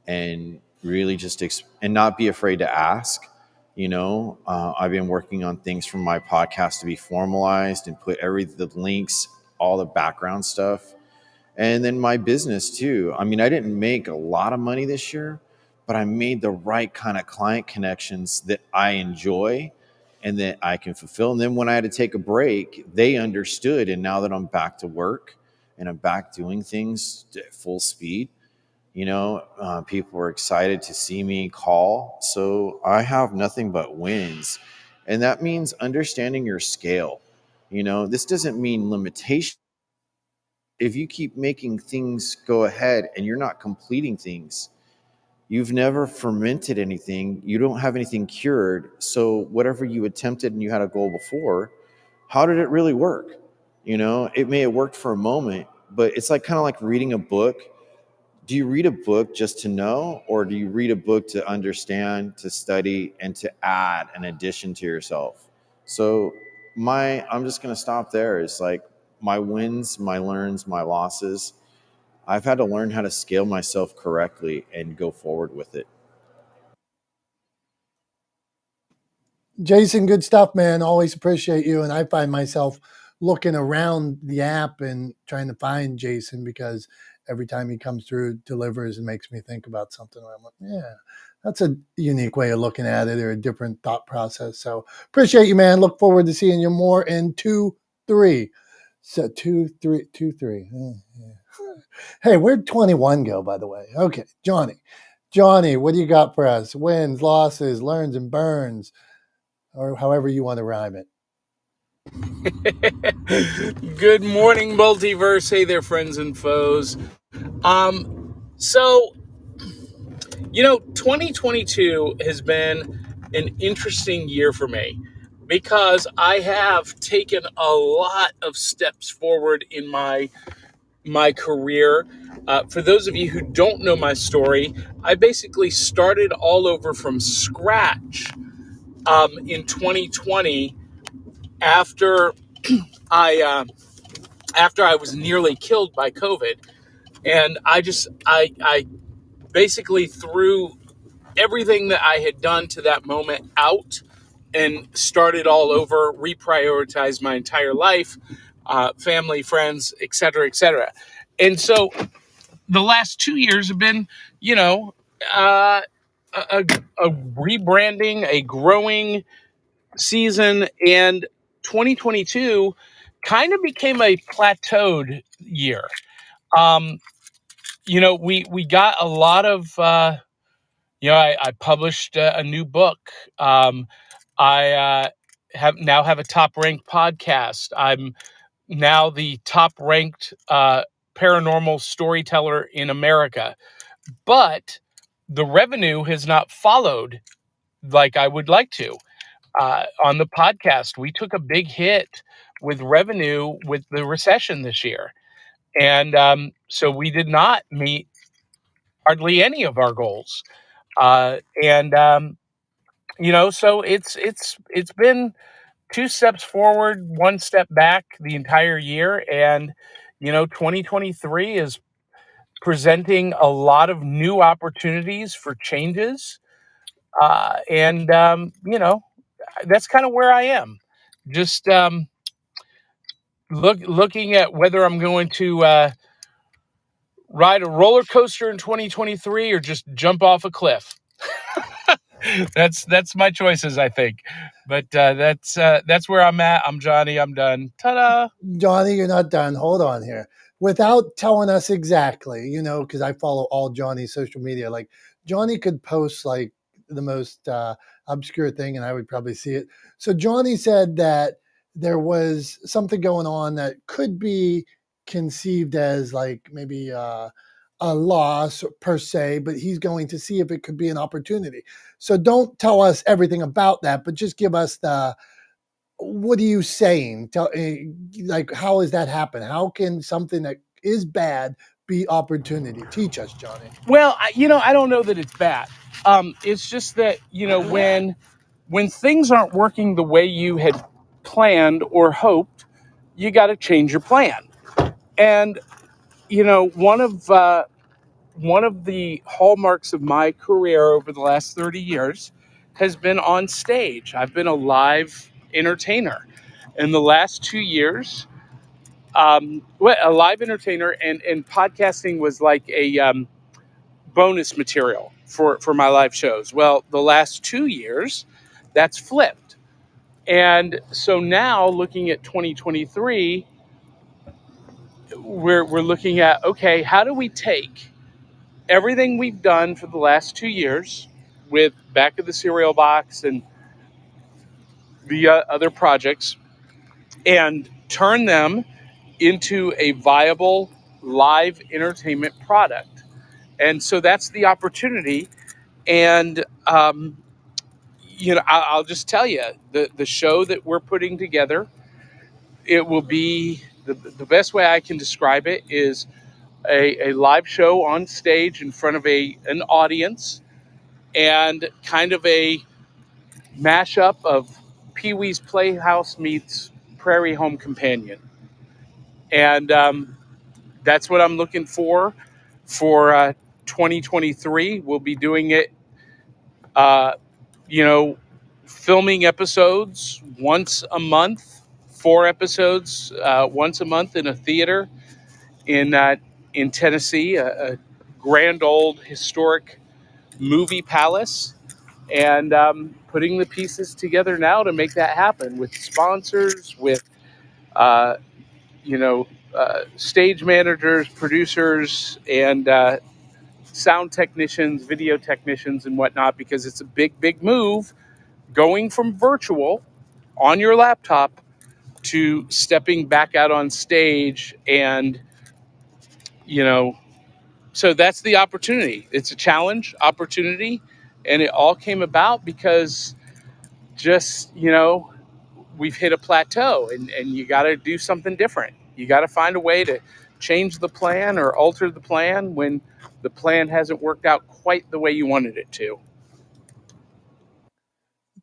S10: and really just and not be afraid to ask. I've been working on things from my podcast to be formalized and put the links, all the background stuff. And then my business too. I mean, I didn't make a lot of money this year, but I made the right kind of client connections that I enjoy and that I can fulfill. And then when I had to take a break, they understood. And now that I'm back to work and I'm back doing things at full speed, people are excited to see me call. So I have nothing but wins. And that means understanding your scale. This doesn't mean limitation. If you keep making things go ahead and you're not completing things, you've never fermented anything. You don't have anything cured. So whatever you attempted and you had a goal before, how did it really work? It may have worked for a moment, but it's kind of like reading a book do you read a book just to know, or do you read a book to understand, to study, and to add an addition to yourself? So I'm just going to stop there. It's like my wins, my learns, my losses. I've had to learn how to scale myself correctly and go forward with it.
S1: Jason, good stuff, man. Always appreciate you. And I find myself looking around the app and trying to find Jason because every time he comes through, delivers and makes me think about something. I'm like, yeah, that's a unique way of looking at it, or a different thought process. So appreciate you, man. Look forward to seeing you more in 2-3. So 2-3. Hey, where'd 21 go, by the way? Okay, Johnny, what do you got for us? Wins, losses, learns, and burns, or however you want to rhyme it.
S6: Good morning, multiverse. Hey there, friends and foes. So 2022 has been an interesting year for me because I have taken a lot of steps forward in my career. For those of you who don't know my story, I basically started all over from scratch in 2020 after I was nearly killed by COVID, and I basically threw everything that I had done to that moment out and started all over, reprioritized my entire life, family, friends, et cetera, et cetera. And so the last 2 years have been, a rebranding, a growing season, and 2022 kind of became a plateaued year. We got a lot of, I published a new book. I have a top ranked podcast. I'm now the top ranked paranormal storyteller in America, but the revenue has not followed like I would like to. On the podcast, we took a big hit with revenue with the recession this year. And so we did not meet hardly any of our goals. So it's been 2 steps forward, 1 step back the entire year. And, 2023 is presenting a lot of new opportunities for changes. That's kind of where I am. Just looking at whether I'm going to ride a roller coaster in 2023 or just jump off a cliff. That's my choices, I think. But that's where I'm at. I'm Johnny. I'm done. Ta-da!
S1: Johnny, you're not done. Hold on here. Without telling us exactly, because I follow all Johnny's social media. Like, Johnny could post like the most obscure thing and I would probably see it. So Johnny said that there was something going on that could be conceived as like maybe a loss per se, but he's going to see if it could be an opportunity. So don't tell us everything about that, but just give us what are you saying? Like, how does that happen? How can something that is bad be opportunity? Teach us, Johnny.
S6: Well, I don't know that it's bad. It's just that, when things aren't working the way you had planned or hoped, you got to change your plan. And, one of the hallmarks of my career over the last 30 years has been on stage. I've been a live entertainer. In the last 2 years, a live entertainer, and podcasting was like a bonus material for my live shows. Well, the last 2 years, that's flipped. And so now, looking at 2023, we're looking at, okay, how do we take everything we've done for the last 2 years with Back of the Cereal Box and the other projects and turn them into a viable live entertainment product? And so that's the opportunity. And, I'll just tell you, the show that we're putting together, it will be the best way I can describe it is a live show on stage in front of an audience, and kind of a mashup of Pee-wee's Playhouse meets Prairie Home Companion. And that's what I'm looking for 2023. We'll be doing it, uh, filming episodes once a month, 4 episodes once a month in a theater in Tennessee, a grand old historic movie palace, and putting the pieces together now to make that happen with sponsors, with uh, stage managers, producers, and sound technicians, video technicians, and whatnot, because it's a big, big move going from virtual on your laptop to stepping back out on stage. And, so that's the opportunity. It's a challenge, opportunity, and it all came about because just, we've hit a plateau, and you got to do something different. You got to find a way to change the plan or alter the plan when the plan hasn't worked out quite the way you wanted it to.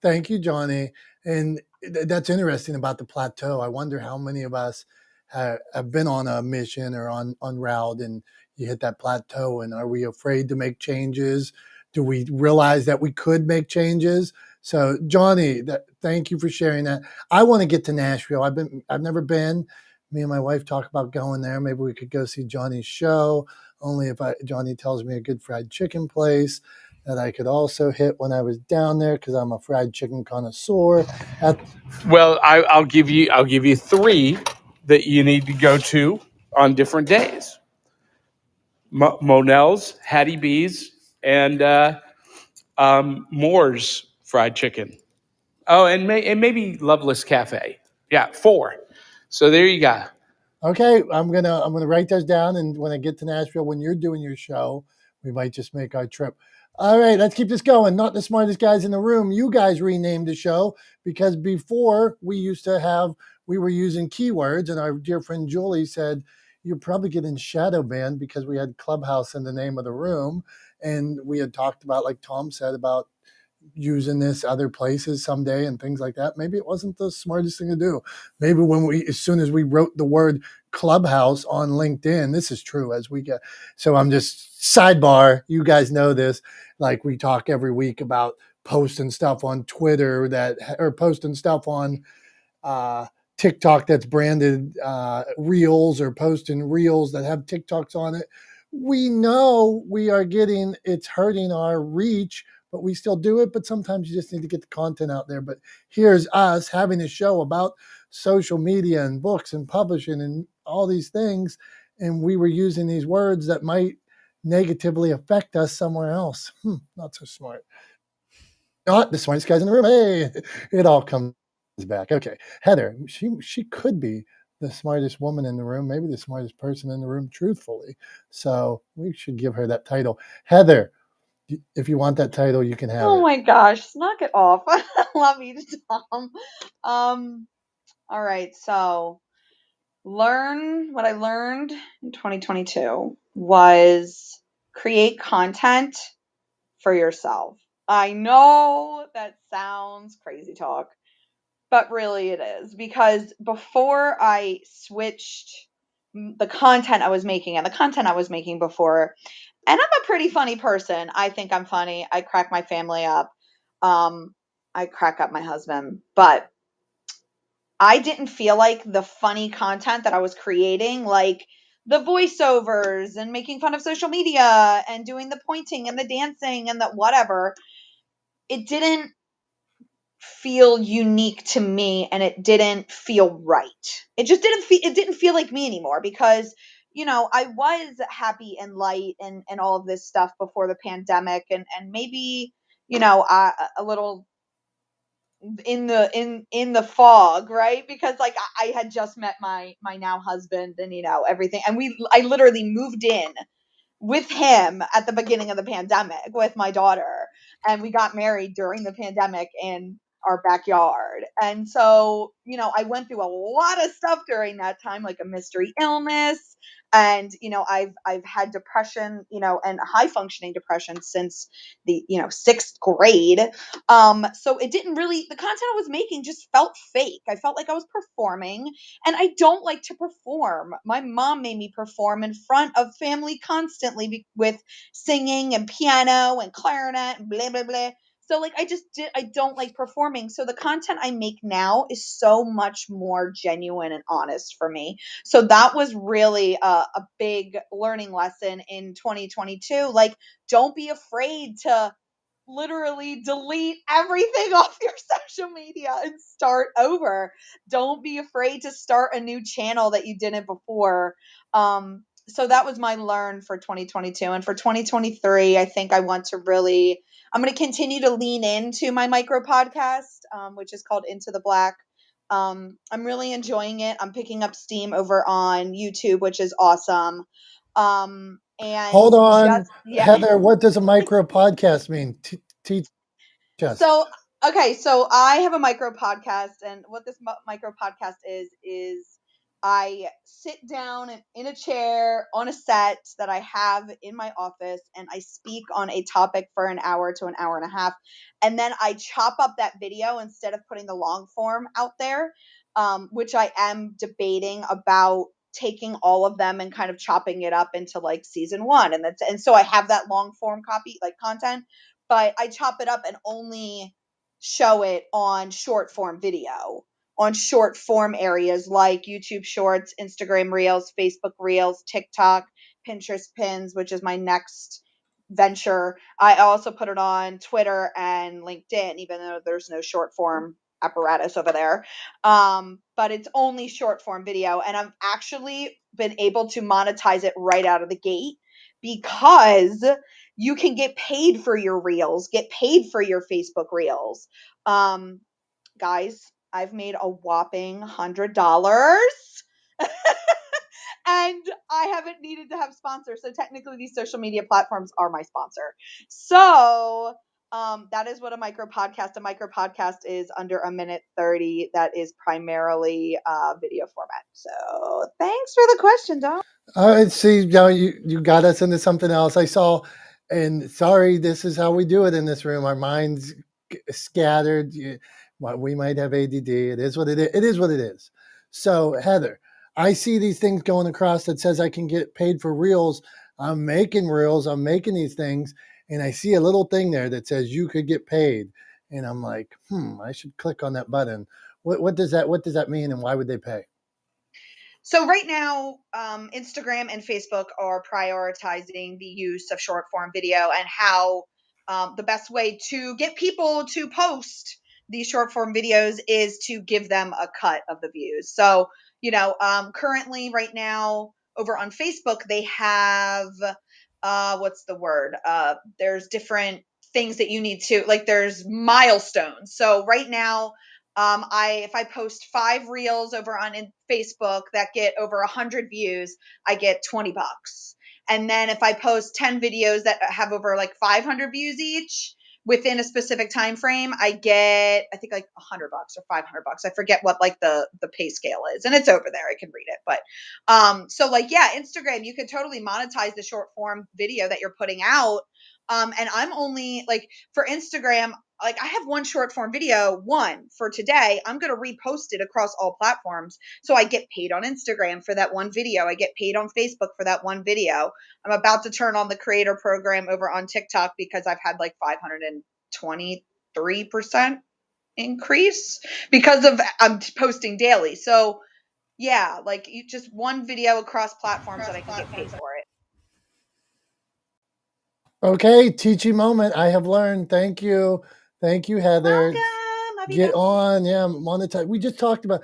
S1: Thank you, Johnny. And that's interesting about the plateau. I wonder how many of us have been on a mission or on route, and you hit that plateau. And are we afraid to make changes? Do we realize that we could make changes? So, Johnny, thank you for sharing that. I want to get to Nashville. I've never been. Me and my wife talk about going there. Maybe we could go see Johnny's show. Only if Johnny tells me a good fried chicken place that I could also hit when I was down there, because I'm a fried chicken connoisseur.
S6: Well, I'll give you 3 that you need to go to on different days: Monell's, Hattie B's, and Moore's fried chicken. Oh, and maybe Loveless Cafe. Yeah, 4. So there you go.
S1: Okay, I'm gonna write those down, and when I get to Nashville, when you're doing your show, we might just make our trip. All right, let's keep this going. Not the smartest guys in the room. You guys renamed the show, because before we were using keywords, and our dear friend Julie said you're probably getting shadow banned because we had Clubhouse in the name of the room, and we had talked about, like Tom said, about using this other places someday and things like that. Maybe it wasn't the smartest thing to do. Maybe as soon as we wrote the word Clubhouse on LinkedIn, this is true as we get. So I'm just sidebar. You guys know this. Like, we talk every week about posting stuff on Twitter or posting stuff on uh, TikTok that's branded Reels, or posting Reels that have TikToks on it. We know it's hurting our reach, but we still do it. But sometimes you just need to get the content out there. But here's us having a show about social media and books and publishing and all these things. And we were using these words that might negatively affect us somewhere else. Not so smart. Not the smartest guys in the room. Hey, it all comes back. Okay, Heather, she could be the smartest woman in the room, maybe the smartest person in the room, truthfully. So we should give her that title. Heather, if you want that title, you can have
S8: Oh
S1: it.
S8: my gosh, knock it off. Love you, Tom. All right, so what I learned in 2022 was create content for yourself. I know that sounds crazy talk, but really it is, because before I switched the content I was making and the content I was making before, and I'm a pretty funny person. I think I'm funny. I crack my family up. I crack up my husband, but I didn't feel like the funny content that I was creating, like the voiceovers and making fun of social media and doing the pointing and the dancing and the whatever, it didn't feel unique to me, and it didn't feel right. It just didn't feel like me anymore, because I was happy and light and all of this stuff before the pandemic, and maybe a little in the fog, right? Because like I had just met my now husband, and everything, and I literally moved in with him at the beginning of the pandemic with my daughter, and we got married during the pandemic in our backyard. And so, you know, I went through a lot of stuff during that time, like a mystery illness. And, you know, I've had depression, you know, and high functioning depression since the, you know, 6th grade. So it didn't really, the content I was making just felt fake. I felt like I was performing, and I don't like to perform. My mom made me perform in front of family constantly with singing and piano and clarinet and blah, blah, blah. So like I don't like performing. So the content I make now is so much more genuine and honest for me. So that was really a big learning lesson in 2022. Like, don't be afraid to literally delete everything off your social media and start over. Don't be afraid to start a new channel that you didn't before. So that was my learn for 2022. And for 2023, I think I'm going to continue to lean into my micro podcast, which is called Into the Black. I'm really enjoying it. I'm picking up steam over on YouTube, which is awesome. And
S1: Hold on,
S8: yeah.
S1: Heather. What does a micro podcast mean? Teach us.
S8: So, okay, so I have a micro podcast, and what this micro podcast is I sit down in a chair on a set that I have in my office, and I speak on a topic for an hour to an hour and a half, and then I chop up that video instead of putting the long form out there, which I am debating about taking all of them and kind of chopping it up into like season 1, and so I have that long form copy like content, but I chop it up and only show it on short form video, on short form areas like YouTube Shorts, Instagram Reels, Facebook Reels, TikTok, Pinterest Pins, which is my next venture. I also put it on Twitter and LinkedIn, even though there's no short form apparatus over there. But it's only short form video, and I've actually been able to monetize it right out of the gate because you can get paid for your reels, get paid for your Facebook Reels. Guys, I've made a whopping $100. And I haven't needed to have sponsors. So technically these social media platforms are my sponsor. So that is what a micro podcast is under a minute 30. That is primarily video format. So thanks for the question, Dom.
S1: See, now you got us into something else. I saw, and sorry, this is how we do it in this room. Our minds scattered. We might have ADD. It is what it is. It is what it is. So, Heather, I see these things going across that says I can get paid for reels. I'm making reels. I'm making these things, and I see a little thing there that says you could get paid, and I'm like, I should click on that button. What does that mean, and why would they pay?
S8: So right now, Instagram and Facebook are prioritizing the use of short form video, and how the best way to get people to post these short form videos is to give them a cut of the views. So, you know, currently right now over on Facebook, they have, what's the word? There's different things that you need to, like there's milestones. So right now, if I post 5 reels over on Facebook that get over 100 views, I get $20. And then if I post 10 videos that have over like 500 views each within a specific time frame, I get, I think like $100 or $500. I forget what like the pay scale is, and it's over there. I can read it. But so like, yeah, Instagram, you could totally monetize the short form video that you're putting out. And I'm only like, for Instagram, like I have one short form video, one for today. I'm going to repost it across all platforms. So I get paid on Instagram for that one video. I get paid on Facebook for that one video. I'm about to turn on the creator program over on TikTok because I've had like 523% increase because of I'm posting daily. So yeah, like you just one video across platforms that I can get paid for it.
S1: Okay, teaching moment. I have learned. Thank you, Heather.
S8: Welcome.
S1: Get on, yeah, monetize. We just talked about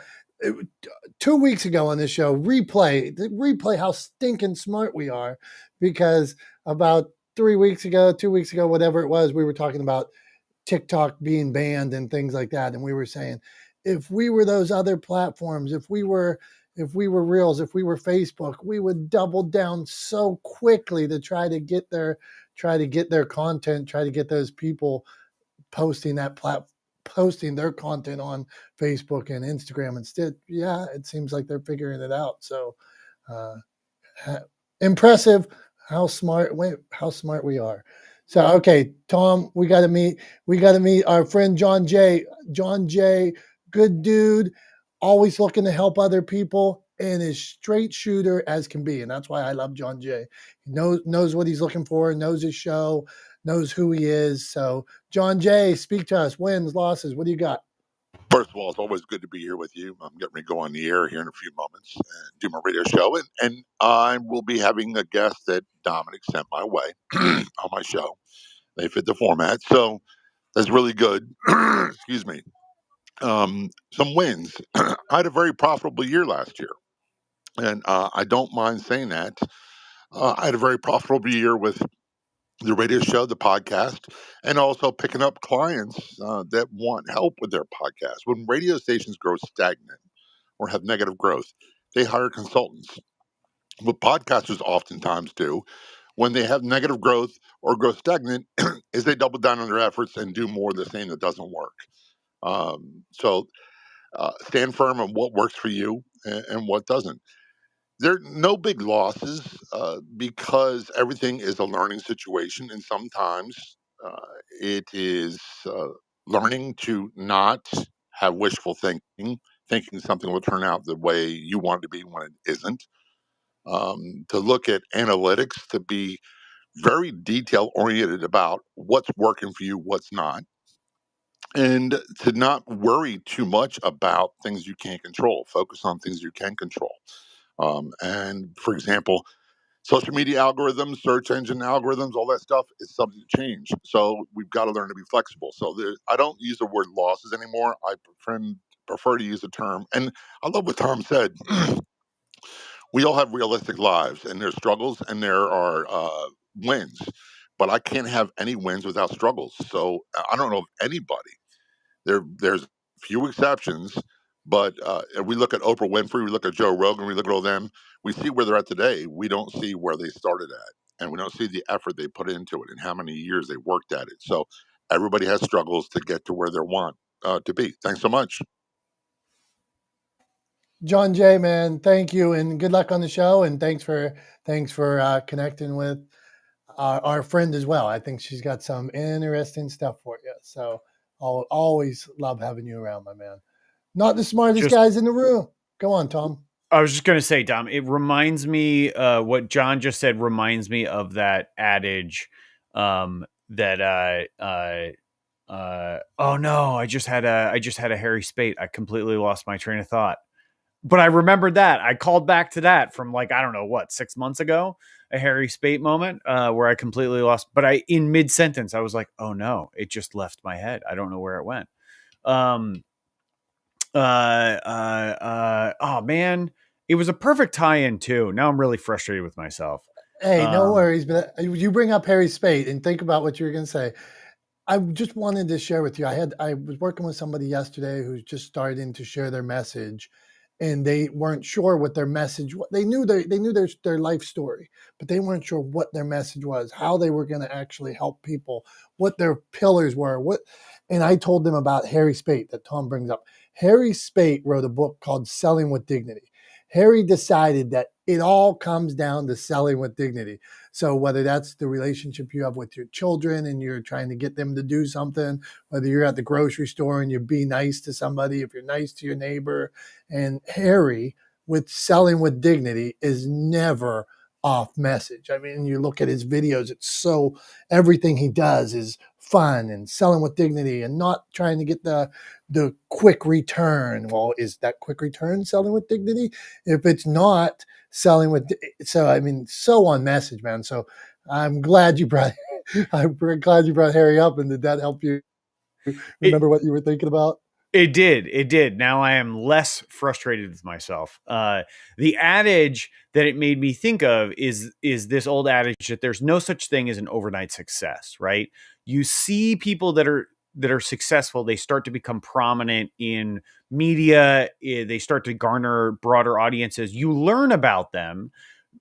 S1: 2 weeks ago on this show. Replay how stinking smart we are, because about 2 weeks ago, whatever it was, we were talking about TikTok being banned and things like that, and we were saying, if we were those other platforms, if we were Reels, if we were Facebook, we would double down so quickly to try to get their content, try to get those people posting that posting their content on Facebook and Instagram instead. Yeah, it seems like they're figuring it out. So impressive how smart we are. So okay, Tom, we got to meet our friend John Jay. John Jay, good dude, always looking to help other people, and is straight shooter as can be, and that's why I love John Jay. He knows what he's looking for, knows his show, knows who he is. So John Jay, speak to us. Wins, losses, what do you got?
S11: First of all, it's always good to be here with you. I'm getting ready to go on the air here in a few moments and do my radio show. And I will be having a guest that Dominick sent my way on my show. They fit the format. So that's really good. Excuse me. Some wins. I had a very profitable year last year. And I don't mind saying that. I had a very profitable year with the radio show, the podcast, and also picking up clients that want help with their podcast. When radio stations grow stagnant or have negative growth, they hire consultants. What podcasters oftentimes do when they have negative growth or grow stagnant is they double down on their efforts and do more of the same that doesn't work. So stand firm on what works for you and what doesn't. There are no big losses because everything is a learning situation, and sometimes it is learning to not have wishful thinking something will turn out the way you want it to be when it isn't. To look at analytics, to be very detail oriented about what's working for you, what's not, and to not worry too much about things you can't control. Focus on things you can control. And for example, social media algorithms, search engine algorithms, all that stuff is subject to change. So we've got to learn to be flexible. So I don't use the word losses anymore. I prefer to use the term. And I love what Tom said. We all have realistic lives, and there's struggles and there are wins. But I can't have any wins without struggles. So I don't know of anybody. There's few exceptions, but if we look at Oprah Winfrey, we look at Joe Rogan, we look at all them, we see where they're at today. We don't see where they started at, and we don't see the effort they put into it and how many years they worked at it. So everybody has struggles to get to where they want to be. Thanks so much.
S1: John Jay, man, thank you, and good luck on the show, and thanks for connecting with our friend as well. I think she's got some interesting stuff for you. So I'll always love having you around, my man. Not the smartest guys in the room. Go on, Tom.
S2: I was just going to say, Dom, it reminds me, what John just said reminds me of that adage that, oh no, I just had a hairy spate. I completely lost my train of thought. But I remembered that. I called back to that from like, I don't know what, 6 months ago, a hairy spate moment where I completely lost. But in mid-sentence, I was like, oh no, it just left my head. I don't know where it went. Oh man, it was a perfect tie-in too. Now I'm really frustrated with myself.
S1: Hey, no worries. But you bring up Harry Spate and think about what you were going to say. I just wanted to share with you. I was working with somebody yesterday who's just starting to share their message, and they weren't sure what their message was. They knew their life story, but they weren't sure what their message was, how they were going to actually help people, what their pillars were. And I told them about Harry Spate that Tom brings up. Harry Spate wrote a book called Selling with Dignity. Harry decided that it all comes down to selling with dignity. So whether that's the relationship you have with your children and you're trying to get them to do something, whether you're at the grocery store and you be nice to somebody, if you're nice to your neighbor, and Harry with selling with dignity is never off message. I mean, you look at his videos, everything he does is fun and selling with dignity and not trying to get the quick return. Well, is that quick return selling with dignity? If it's not selling with, so on message, man. So I'm glad you brought Harry up, and did that help you remember what you were thinking about?
S2: It did. Now I am less frustrated with myself. The adage that it made me think of is this old adage that there's no such thing as an overnight success, right? You see people that are successful, they start to become prominent in media, they start to garner broader audiences. You learn about them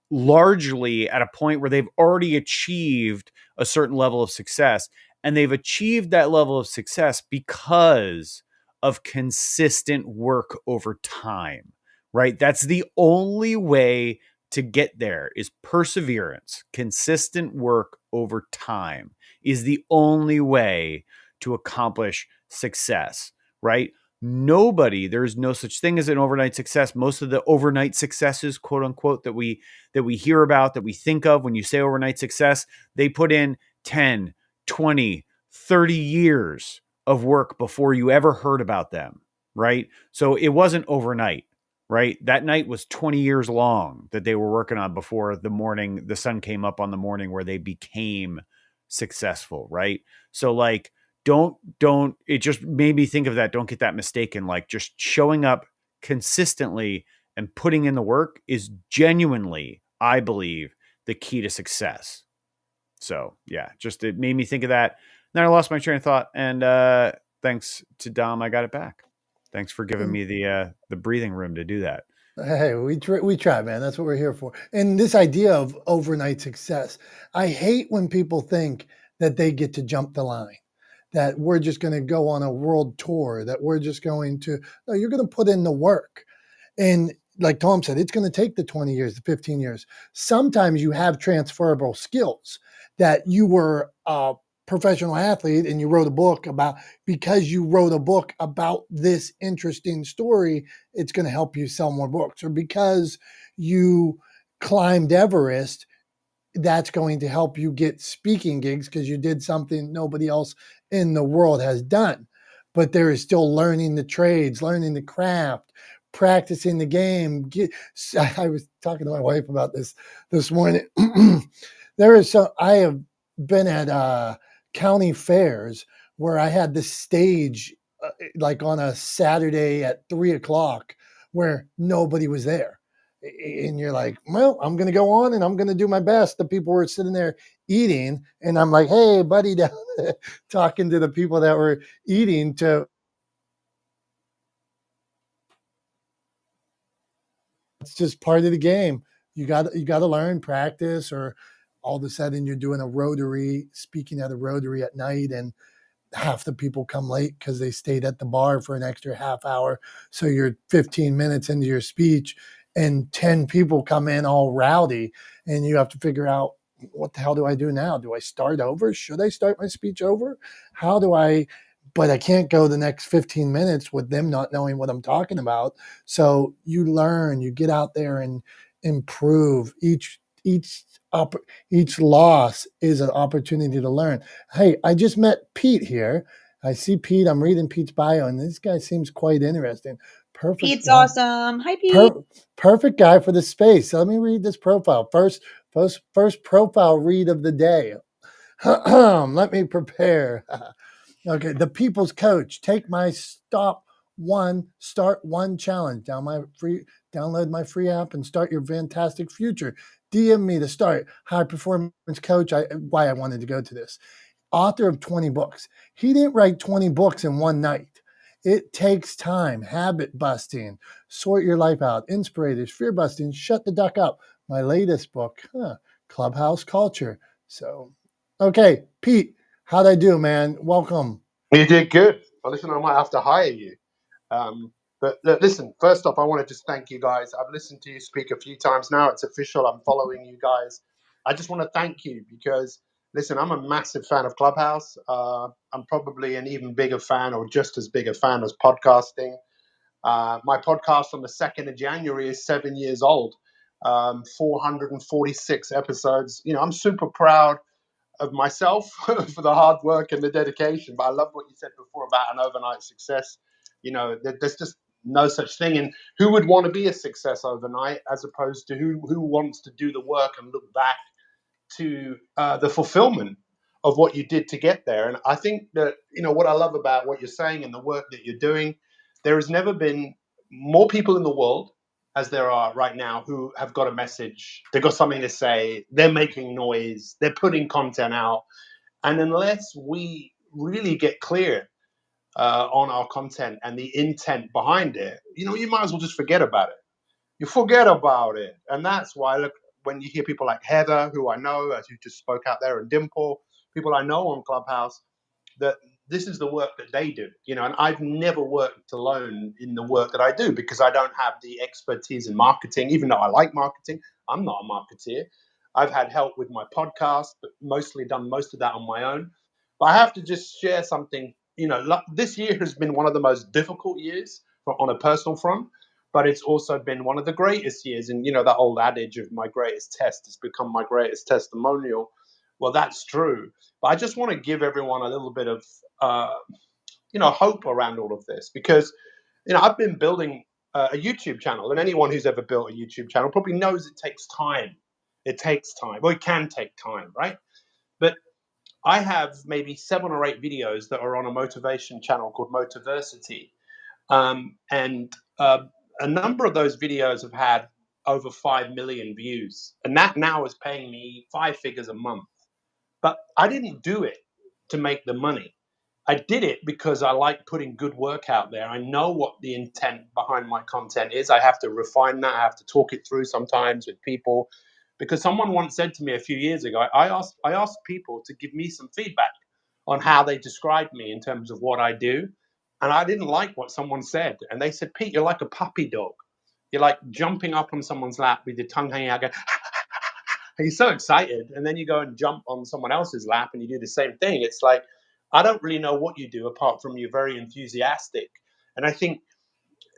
S2: largely at a point where they've already achieved a certain level of success. And they've achieved that level of success because of consistent work over time, right? That's the only way to get there is perseverance. Consistent work over time is the only way to accomplish success, right? There's no such thing as an overnight success. Most of the overnight successes, quote unquote, that we hear about, that we think of when you say overnight success, they put in 10, 20, 30 years of work before you ever heard about them, right? So it wasn't overnight, right? That night was 20 years long that they were working on before the sun came up on the morning where they became successful, right? So like, don't, it just made me think of that. Don't get that mistaken. Like just showing up consistently and putting in the work is genuinely, I believe, the key to success. So yeah, just it made me think of that. Then I lost my train of thought, and thanks to Dom, I got it back. Thanks for giving me the breathing room to do that.
S1: Hey, we try, man. That's what we're here for. And this idea of overnight success, I hate when people think that they get to jump the line, that we're just going to go on a world tour, that we're just going to. No, you're going to put in the work, and like Tom said, it's going to take the 20 years, the 15 years. Sometimes you have transferable skills that you were a professional athlete and you wrote a book about, because you wrote a book about this interesting story, it's going to help you sell more books. Or because you climbed Everest, that's going to help you get speaking gigs because you did something nobody else in the world has done. But there is still learning the trades, learning the craft, practicing the game. I was talking to my wife about this morning. I have been at county fairs where I had this stage like on a Saturday at 3:00 where nobody was there. And you're like, well, I'm going to go on and I'm going to do my best. The people were sitting there eating, and I'm like, hey, buddy, down there, talking to the people that were eating to. It's just part of the game. You got to learn, practice, or all of a sudden you're doing a Rotary, speaking at a Rotary at night, and half the people come late because they stayed at the bar for an extra half hour. So you're 15 minutes into your speech and 10 people come in all rowdy, and you have to figure out, what the hell do I do now? Do I start over? Should I start my speech over? But I can't go the next 15 minutes with them not knowing what I'm talking about. So you learn, you get out there and improve. Each loss is an opportunity to learn. Hey, I just met Pete here. I see Pete. I'm reading Pete's bio, and this guy seems quite interesting. Perfect.
S8: Pete's awesome. Hi, Pete.
S1: Perfect guy for the space. So let me read this profile. First profile read of the day. Let me prepare. Okay, the people's coach. Take my start one challenge. Download my free app and start your fantastic future. DM me to start. High performance coach. Why I wanted to go to this. Author of 20 books. He didn't write 20 books in one night. It takes time. Habit busting. Sort your life out. Inspirators. Fear busting. Shut the duck up. My latest book. Clubhouse culture. So, okay, Pete. How'd I do, man? Welcome.
S12: You did good. Well, listen, I might have to hire you. But listen, first off, I want to just thank you guys. I've listened to you speak a few times now. It's official. I'm following you guys. I just want to thank you because, listen, I'm a massive fan of Clubhouse. I'm probably an even bigger fan, or just as big a fan, as podcasting. My podcast on the 2nd of January is 7 years old, 446 episodes. I'm super proud of myself for the hard work and the dedication. But I love what you said before about an overnight success. There's just no such thing. And who would want to be a success overnight, as opposed to who wants to do the work and look back to the fulfillment of what you did to get there. And I think that, what I love about what you're saying and the work that you're doing, there has never been more people in the world as there are right now who have got a message. They've got something to say. They're making noise. They're putting content out. And unless we really get clear on our content and the intent behind it, you might as well just forget about it. You forget about it. And that's why, look, when you hear people like Heather, who I know, as you just spoke out there, and Dimple, people I know on Clubhouse, that this is the work that they do, and I've never worked alone in the work that I do because I don't have the expertise in marketing. Even though I like marketing, I'm not a marketeer. I've had help with my podcast, but mostly done most of that on my own. But I have to just share something. This year has been one of the most difficult years on a personal front, but it's also been one of the greatest years. And that old adage of my greatest test has become my greatest testimonial. Well, that's true. But I just want to give everyone a little bit of hope around all of this, because I've been building a YouTube channel, and anyone who's ever built a YouTube channel probably knows it takes time. It takes time. Well, it can take time, right? But I have maybe 7 or 8 videos that are on a motivation channel called Motiversity, and a number of those videos have had over 5 million views, and that now is paying me 5 figures a month. But I didn't do it to make the money. I did it because I like putting good work out there. I know what the intent behind my content is. I have to refine that. I have to talk it through sometimes with people, because someone once said to me a few years ago, I asked people to give me some feedback on how they described me in terms of what I do. And I didn't like what someone said. And they said, Pete, you're like a puppy dog. You're like jumping up on someone's lap with your tongue hanging out, going, you're so excited, and then you go and jump on someone else's lap and you do the same thing. It's like, I don't really know what you do apart from you're very enthusiastic. And I think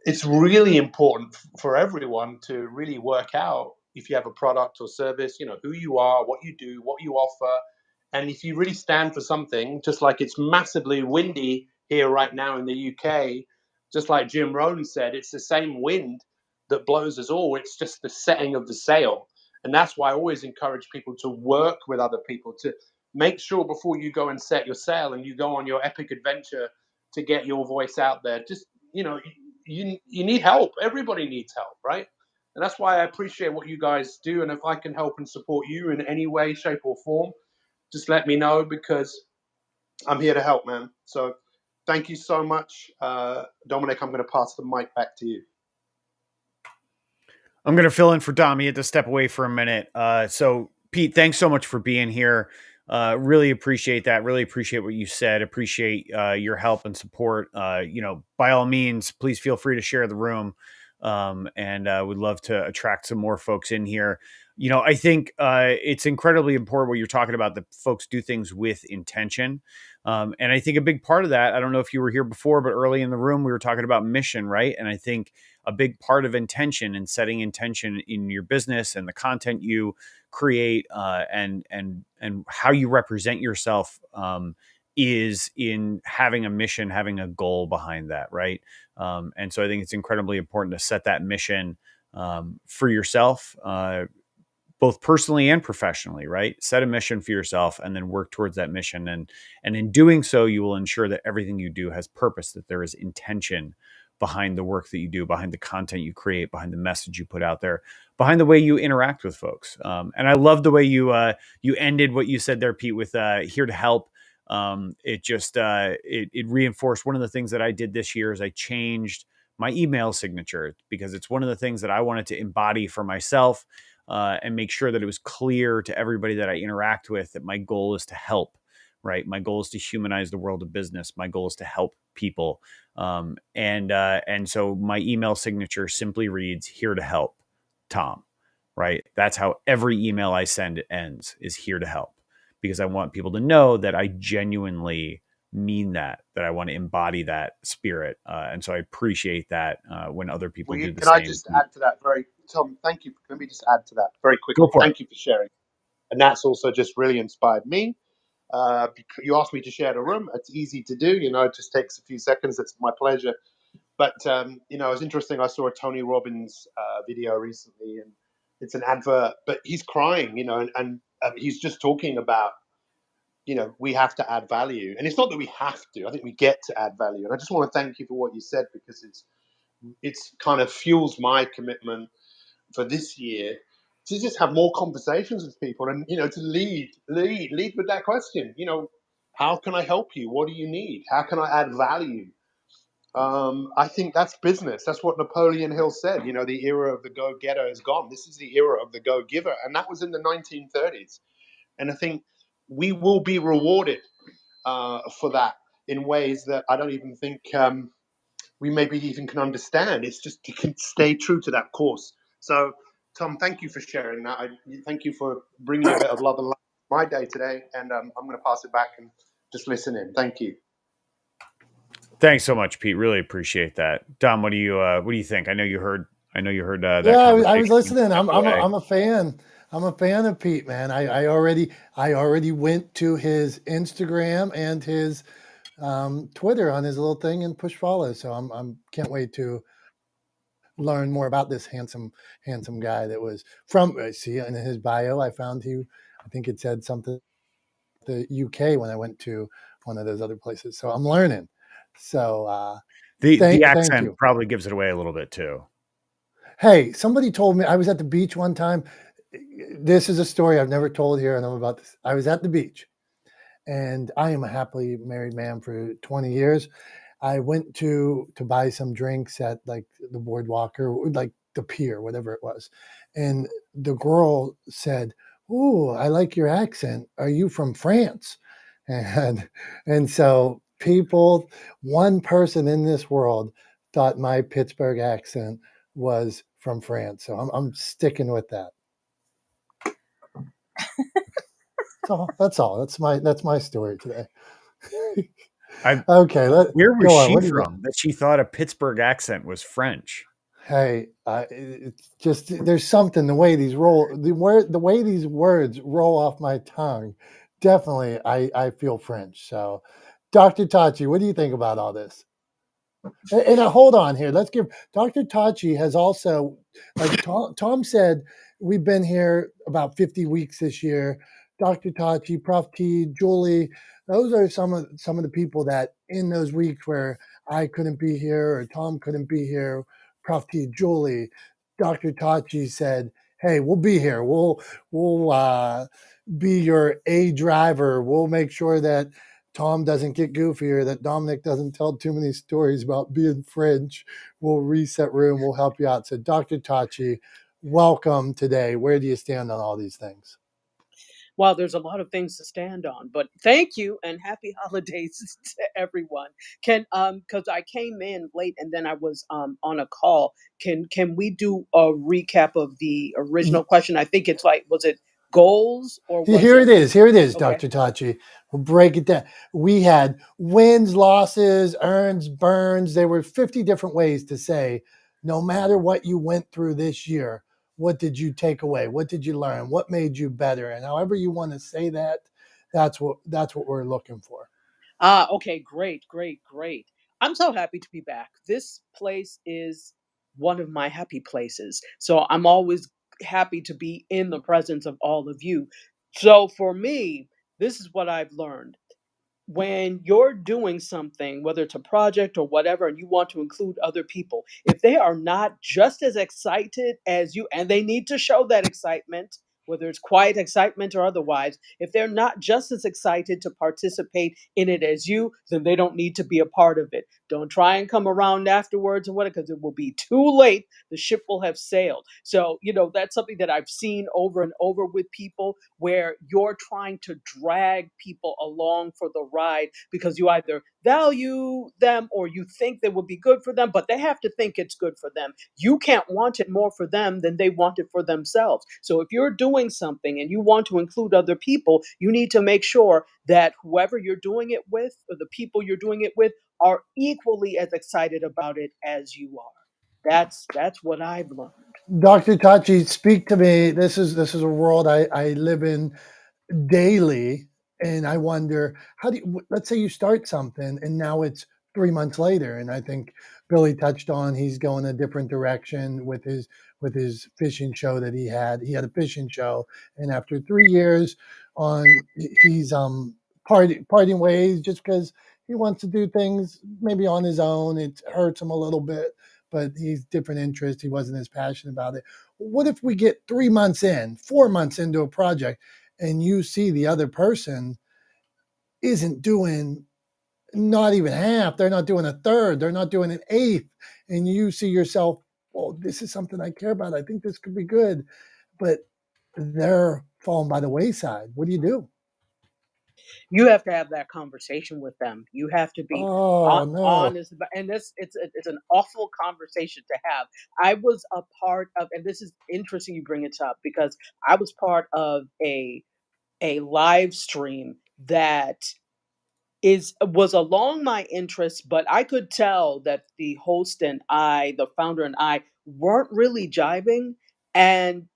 S12: it's really important for everyone to really work out, if you have a product or service, who you are, what you do, what you offer. And if you really stand for something, just like it's massively windy here right now in the UK, just like Jim Rohn said, it's the same wind that blows us all. It's just the setting of the sail. And that's why I always encourage people to work with other people, to make sure before you go and set your sail and you go on your epic adventure to get your voice out there, just, you need help. Everybody needs help, right? And that's why I appreciate what you guys do. And if I can help and support you in any way, shape, or form, just let me know, because I'm here to help, man. So thank you so much. Dominic, I'm going to pass the mic back to you.
S2: I'm going to fill in for Dom. He had to step away for a minute. So Pete, thanks so much for being here. Really appreciate that. Really appreciate what you said. Appreciate your help and support. By all means, please feel free to share the room. And would love to attract some more folks in here. I think it's incredibly important what you're talking about, that folks do things with intention. And I think a big part of that, I don't know if you were here before, but early in the room, we were talking about mission, right? And I think a big part of intention and setting intention in your business and the content you create and how you represent yourself is in having a mission, having a goal behind that, right? And so I think it's incredibly important to set that mission for yourself, both personally and professionally, right? Set a mission for yourself and then work towards that mission. And in doing so, you will ensure that everything you do has purpose, that there is intention behind the work that you do, behind the content you create, behind the message you put out there, behind the way you interact with folks. And I love the way you ended what you said there, Pete, with here to help. It reinforced one of the things that I did this year is I changed my email signature, because it's one of the things that I wanted to embody for myself and make sure that it was clear to everybody that I interact with that my goal is to help, right? My goal is to humanize the world of business. My goal is to help people. And so my email signature simply reads, here to help, Tom, right? That's how every email I send ends, is here to help, because I want people to know that I genuinely mean that I want to embody that spirit. And so I appreciate that when other people do the
S12: Can
S2: same.
S12: I just add to that Tom, thank you. Let me just add to that very quickly.
S2: Go for
S12: Thank you for sharing. And that's also just really inspired me. You asked me to share the room. It's easy to do. It just takes a few seconds. It's my pleasure. But, it was interesting. I saw a Tony Robbins video recently, and it's an advert, but he's crying, and he's just talking about, we have to add value. And it's not that we have to. I think we get to add value. And I just want to thank you for what you said, because it's kind of fuels my commitment for this year to just have more conversations with people, and to lead with that question. How can I help you? What do you need? How can I add value? I think that's business. That's what Napoleon Hill said. The era of the go-getter is gone. This is the era of the go-giver, and that was in the 1930s. And I think we will be rewarded for that in ways that I don't even think we maybe even can understand. It's just you can stay true to that course. So, Tom, thank you for sharing that. Thank you for bringing a bit of love and light to my day today. And I'm going to pass it back and just listen in. Thank you.
S2: Thanks so much, Pete. Really appreciate that. Dom, what do you think? I know you heard that
S1: Yeah,
S2: conversation.
S1: I was listening. I'm
S2: away.
S1: I'm a fan. I'm a fan of Pete, man. I already went to his Instagram and his Twitter on his little thing and push follow. So I'm can't wait to learn more about this handsome guy that was from. See in his bio, I think it said something the UK when I went to one of those other places. So I'm learning. So
S2: The
S1: thank
S2: accent
S1: you.
S2: probably gives it away a little bit too.
S1: Hey, somebody told me I was at the beach one time. This is a story I've never told here, and I'm about this. I was at the beach, and I am a happily married man for 20 years. I went to buy some drinks at like the boardwalk or like the pier, whatever it was, and the girl said, "Ooh, I like your accent. Are you from France?" And so one person in this world thought my Pittsburgh accent was from France. So I'm sticking with that. That's all. That's my story today. Okay,
S2: Where was
S1: go on.
S2: she
S1: What do you got?
S2: from that she thought a Pittsburgh accent was French?
S1: Hey, it's just there's something the way these words roll off my tongue. Definitely, I feel French. So, Dr. Tachi, what do you think about all this? And hold on here. Let's give Dr. Tachi has also, like Tom said, we've been here about 50 weeks this year. Dr. Tachi, Prof T, Julie, those are some of the people that in those weeks where I couldn't be here or Tom couldn't be here, Prof T, Julie, Dr. Tachi said, "Hey, we'll be here. We'll be your A driver. We'll make sure that Tom doesn't get goofy or that Dominick doesn't tell too many stories about being French. We'll reset room. We'll help you out." So, Dr. Tachi, welcome today. Where do you stand on all these things?
S13: Well, there's a lot of things to stand on, but thank you and happy holidays to everyone. Can because I came in late and then I was on a call. Can we do a recap of the original question? I think it's like, was it goals or was
S1: Here
S13: it
S1: it is. Here it is,
S13: okay?
S1: Dr. Tachi. We'll break it down. We had wins, losses, earns, burns. There were 50 different ways to say, no matter what you went through this year, what did you take away? What did you learn? What made you better? And however you want to say that, that's what we're looking for.
S13: Okay, great, great, great. I'm so happy to be back. This place is one of my happy places. So I'm always happy to be in the presence of all of you. So for me, this is what I've learned. When you're doing something, whether it's a project or whatever, and you want to include other people, if they are not just as excited as you, and they need to show that excitement, whether it's quiet excitement or otherwise, if they're not just as excited to participate in it as you, then they don't need to be a part of it. Don't try and come around afterwards or what, because it will be too late. The ship will have sailed. So, that's something that I've seen over and over with people where you're trying to drag people along for the ride because you either value them or you think they would be good for them, but they have to think it's good for them. You can't want it more for them than they want it for themselves. So if you're doing something and you want to include other people, you need to make sure that whoever you're doing it with or the people you're doing it with are equally as excited about it as you are. That's what I've learned.
S1: Dr. Tachi, speak to me. This is a world I live in daily, and I wonder how do you, let's say you start something and now it's 3 months later, and I think Billy touched on he's going a different direction with his fishing show that he had a fishing show, and after 3 years on he's parting ways just because he wants to do things maybe on his own. It hurts him a little bit, but he's different interest. He wasn't as passionate about it. What if we get 3 months in, 4 months into a project, and you see the other person isn't doing not even half, they're not doing a third, they're not doing an eighth, and you see yourself, well, this is something I care about. I think this could be good, but they're falling by the wayside. What do you do?
S13: You have to have that conversation with them. You have to be
S1: Oh no.
S13: honest about, and it's an awful conversation to have. I was a part of, and this is interesting you bring it up because I was part of a live stream that was along my interests, but I could tell that the host and I, the founder and I, weren't really jiving. And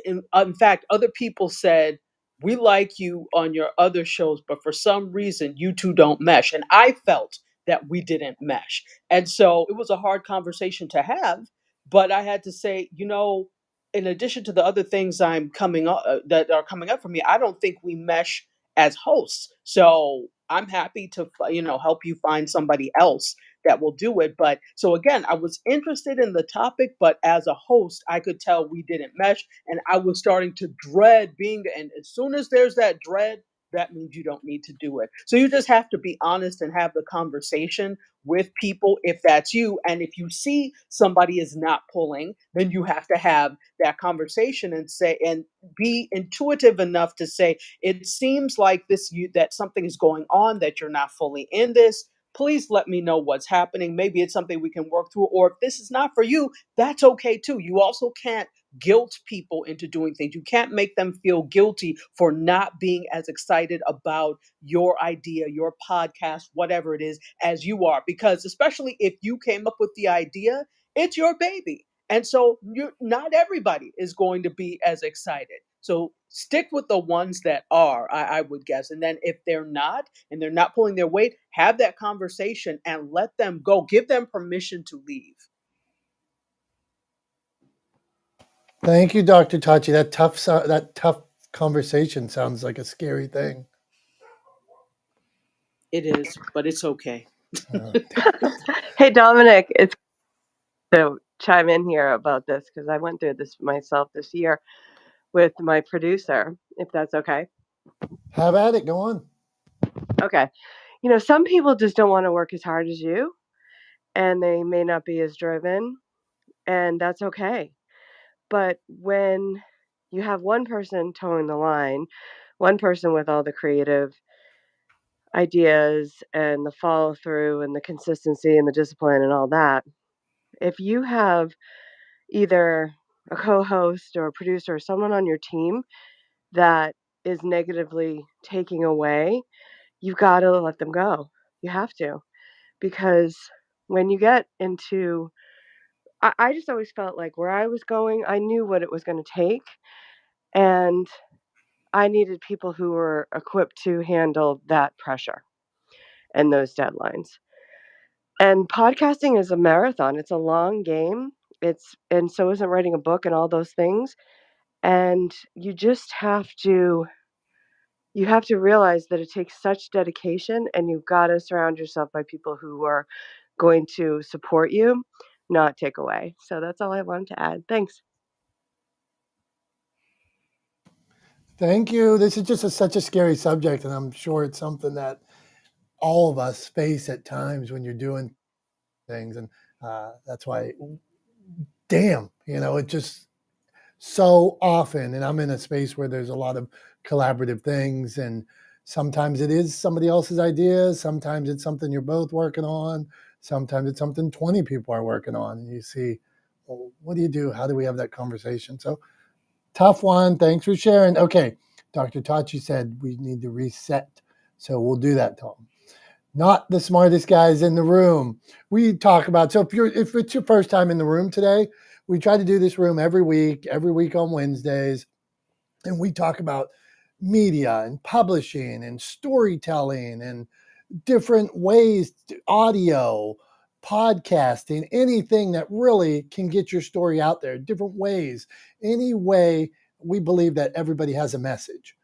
S13: in fact, other people said, "We like you on your other shows, but for some reason, you two don't mesh." And I felt that we didn't mesh, and so it was a hard conversation to have. But I had to say, in addition to the other things I'm coming up that are coming up for me, I don't think we mesh as hosts. So I'm happy to help you find somebody else that will do it. But so again, I was interested in the topic, but as a host, I could tell we didn't mesh, and I was starting to dread being. And as soon as there's that dread, that means you don't need to do it. So you just have to be honest and have the conversation with people if that's you. And if you see somebody is not pulling, then you have to have that conversation and say and be intuitive enough to say, it seems like that something is going on, that you're not fully in this. Please let me know what's happening. Maybe it's something we can work through, or if this is not for you, that's okay too. You also can't guilt people into doing things. You can't make them feel guilty for not being as excited about your idea, your podcast, whatever it is, as you are. Because especially if you came up with the idea, it's your baby. And so not everybody is going to be as excited. So stick with the ones that are, I would guess. And then if they're not, and they're not pulling their weight, have that conversation and let them go. Give them permission to leave.
S1: Thank you, Dr. Tachi. That tough conversation sounds like a scary thing.
S13: It is, but it's okay.
S14: Hey, Dominick, it's to chime in here about this because I went through this myself this year with my producer, if that's okay.
S1: Have at it. Go on.
S14: Okay. Some people just don't want to work as hard as you, and they may not be as driven, and that's okay. But when you have one person towing the line, one person with all the creative ideas and the follow through and the consistency and the discipline and all that, if you have either a co-host or a producer or someone on your team that is negatively taking away, you've got to let them go. You have to, because when you get into, I just always felt like where I was going, I knew what it was going to take, and I needed people who were equipped to handle that pressure and those deadlines. And podcasting is a marathon. It's a long game. And so isn't writing a book and all those things. And you just have to realize that it takes such dedication, and you've got to surround yourself by people who are going to support you, not take away. So that's all I wanted to add. Thanks.
S1: Thank you. This is just such a scary subject, and I'm sure it's something that all of us face at times when you're doing things. And that's why, damn, it just so often, and I'm in a space where there's a lot of collaborative things, and sometimes it is somebody else's idea, sometimes it's something you're both working on, sometimes it's something 20 people are working on, and you see, well, what do you do? How do we have that conversation? So tough one. Thanks for sharing. Okay, Dr. Tachi said we need to reset, so we'll do that, Tom. Not the smartest guys in the room. We talk about, so if it's your first time in the room today, we try to do this room every week on Wednesdays, and we talk about media and publishing and storytelling and different ways, audio, podcasting, anything that really can get your story out there, different ways, any way. We believe that everybody has a message.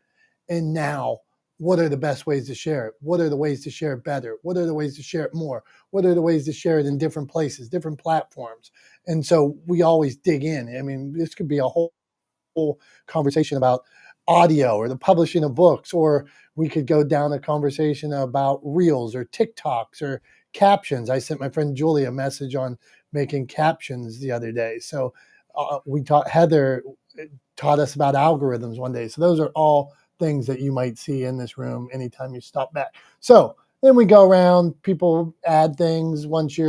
S1: And now, what are the best ways to share it? What are the ways to share it better? What are the ways to share it more? What are the ways to share it in different places, different platforms? And so we always dig in. I mean, this could be a whole conversation about audio or the publishing of books, or we could go down a conversation about reels or TikToks or captions. I sent my friend Julie a message on making captions the other day. So Heather taught us about algorithms one day. So those are all things that you might see in this room anytime you stop back. So then we go around, people add things once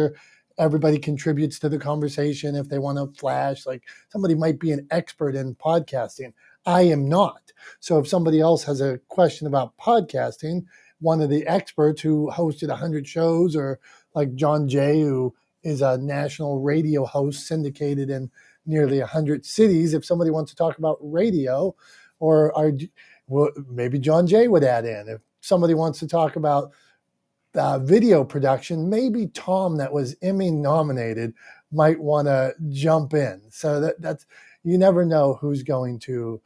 S1: everybody contributes to the conversation. If they want to flash, like somebody might be an expert in podcasting. I am not. So if somebody else has a question about podcasting, one of the experts who hosted 100 shows, or like John Jay, who is a national radio host syndicated in nearly 100 cities. If somebody wants to talk about radio, well, maybe John Jay would add in. If somebody wants to talk about video production, maybe Tom, that was Emmy nominated, might want to jump in. So that's, you never know who's going to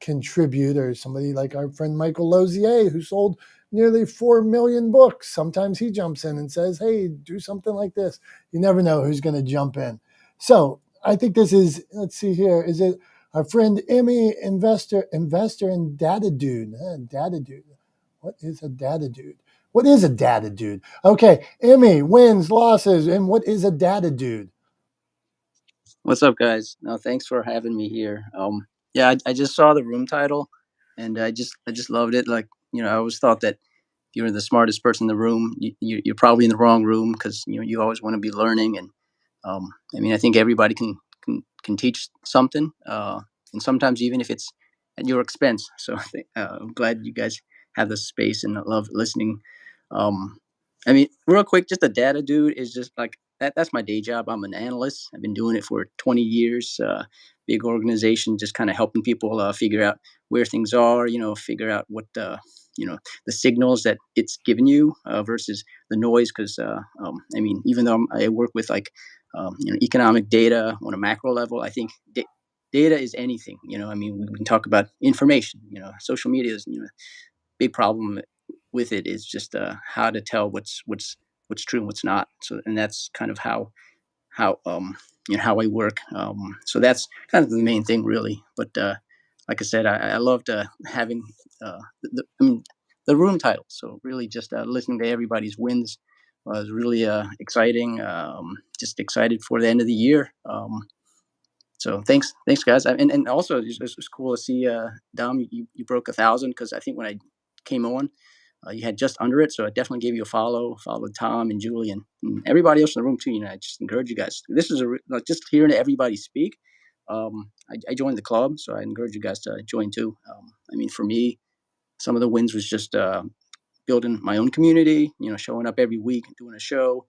S1: contribute, or somebody like our friend Michael Lozier, who sold nearly 4 million books. Sometimes he jumps in and says, hey, do something like this. You never know who's going to jump in. So I think this is, let's see here, is it our friend Emmy, investor in Data Dude? Data Dude. What is a Data Dude? What is a data dude? Okay, Emmy, wins, losses, and what is a data dude?
S15: What's up, guys? No, thanks for having me here. Yeah, I just saw the room title, and I just loved it. Like, I always thought that if you're the smartest person in the room, you're probably in the wrong room, because you always want to be learning. And I think everybody can teach something, and sometimes even if it's at your expense. So I'm glad you guys have this space, and I love listening. Real quick, just a data dude is just like that. That's my day job. I'm an analyst. I've been doing it for 20 years. Big organization, just kind of helping people figure out where things are. Figure out what the signals that it's giving you versus the noise. Because even though I work with economic data on a macro level, I think data is anything. We can talk about information. Social media is big problem with it is just how to tell what's true and what's not. So, and that's kind of how how I work. So that's kind of the main thing, really. But like I said, I loved having the room title. So really, just listening to everybody's wins was really exciting. Just excited for the end of the year. So thanks guys. And also it's cool to see Dom, you broke 1,000, because I think when I came on, you had just under it. So I definitely gave you a follow Tom and Julie and everybody else in the room too. I just encourage you guys. This is just hearing everybody speak. I joined the club, so I encourage you guys to join too. For me, some of the wins was just building my own community, showing up every week, doing a show.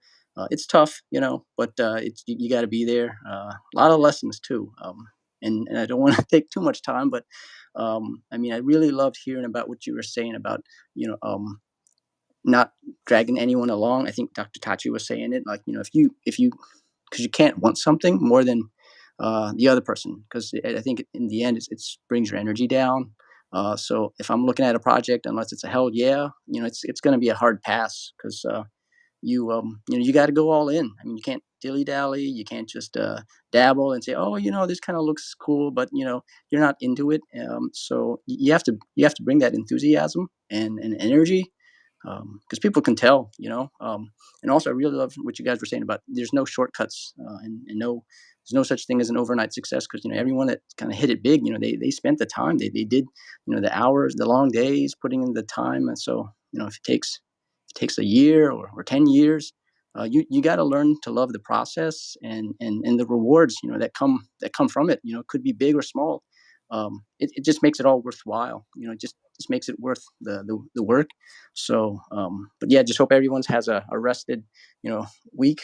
S15: It's tough, but it's you got to be there. A lot of lessons too. And I don't want to take too much time, but I really loved hearing about what you were saying about, not dragging anyone along. I think Dr. Tachi was saying it, like, if you, because you can't want something more than the other person, because I think in the end it brings your energy down. So if I'm looking at a project, unless it's a hell yeah, it's going to be a hard pass, because you got to go all in. You can't dilly dally. You can't just dabble and say, oh, this kind of looks cool, but you're not into it. So you have to bring that enthusiasm and energy, because people can tell. And also I really love what you guys were saying about there's no shortcuts, and there's no such thing as an overnight success, because everyone that kind of hit it big, they spent the time, they did the hours, the long days, putting in the time. And so if it takes a year or 10 years, you got to learn to love the process and the rewards that come from it. Could be big or small. It just makes it all worthwhile. Just makes it worth the work. So but yeah, just hope everyone's has a rested week,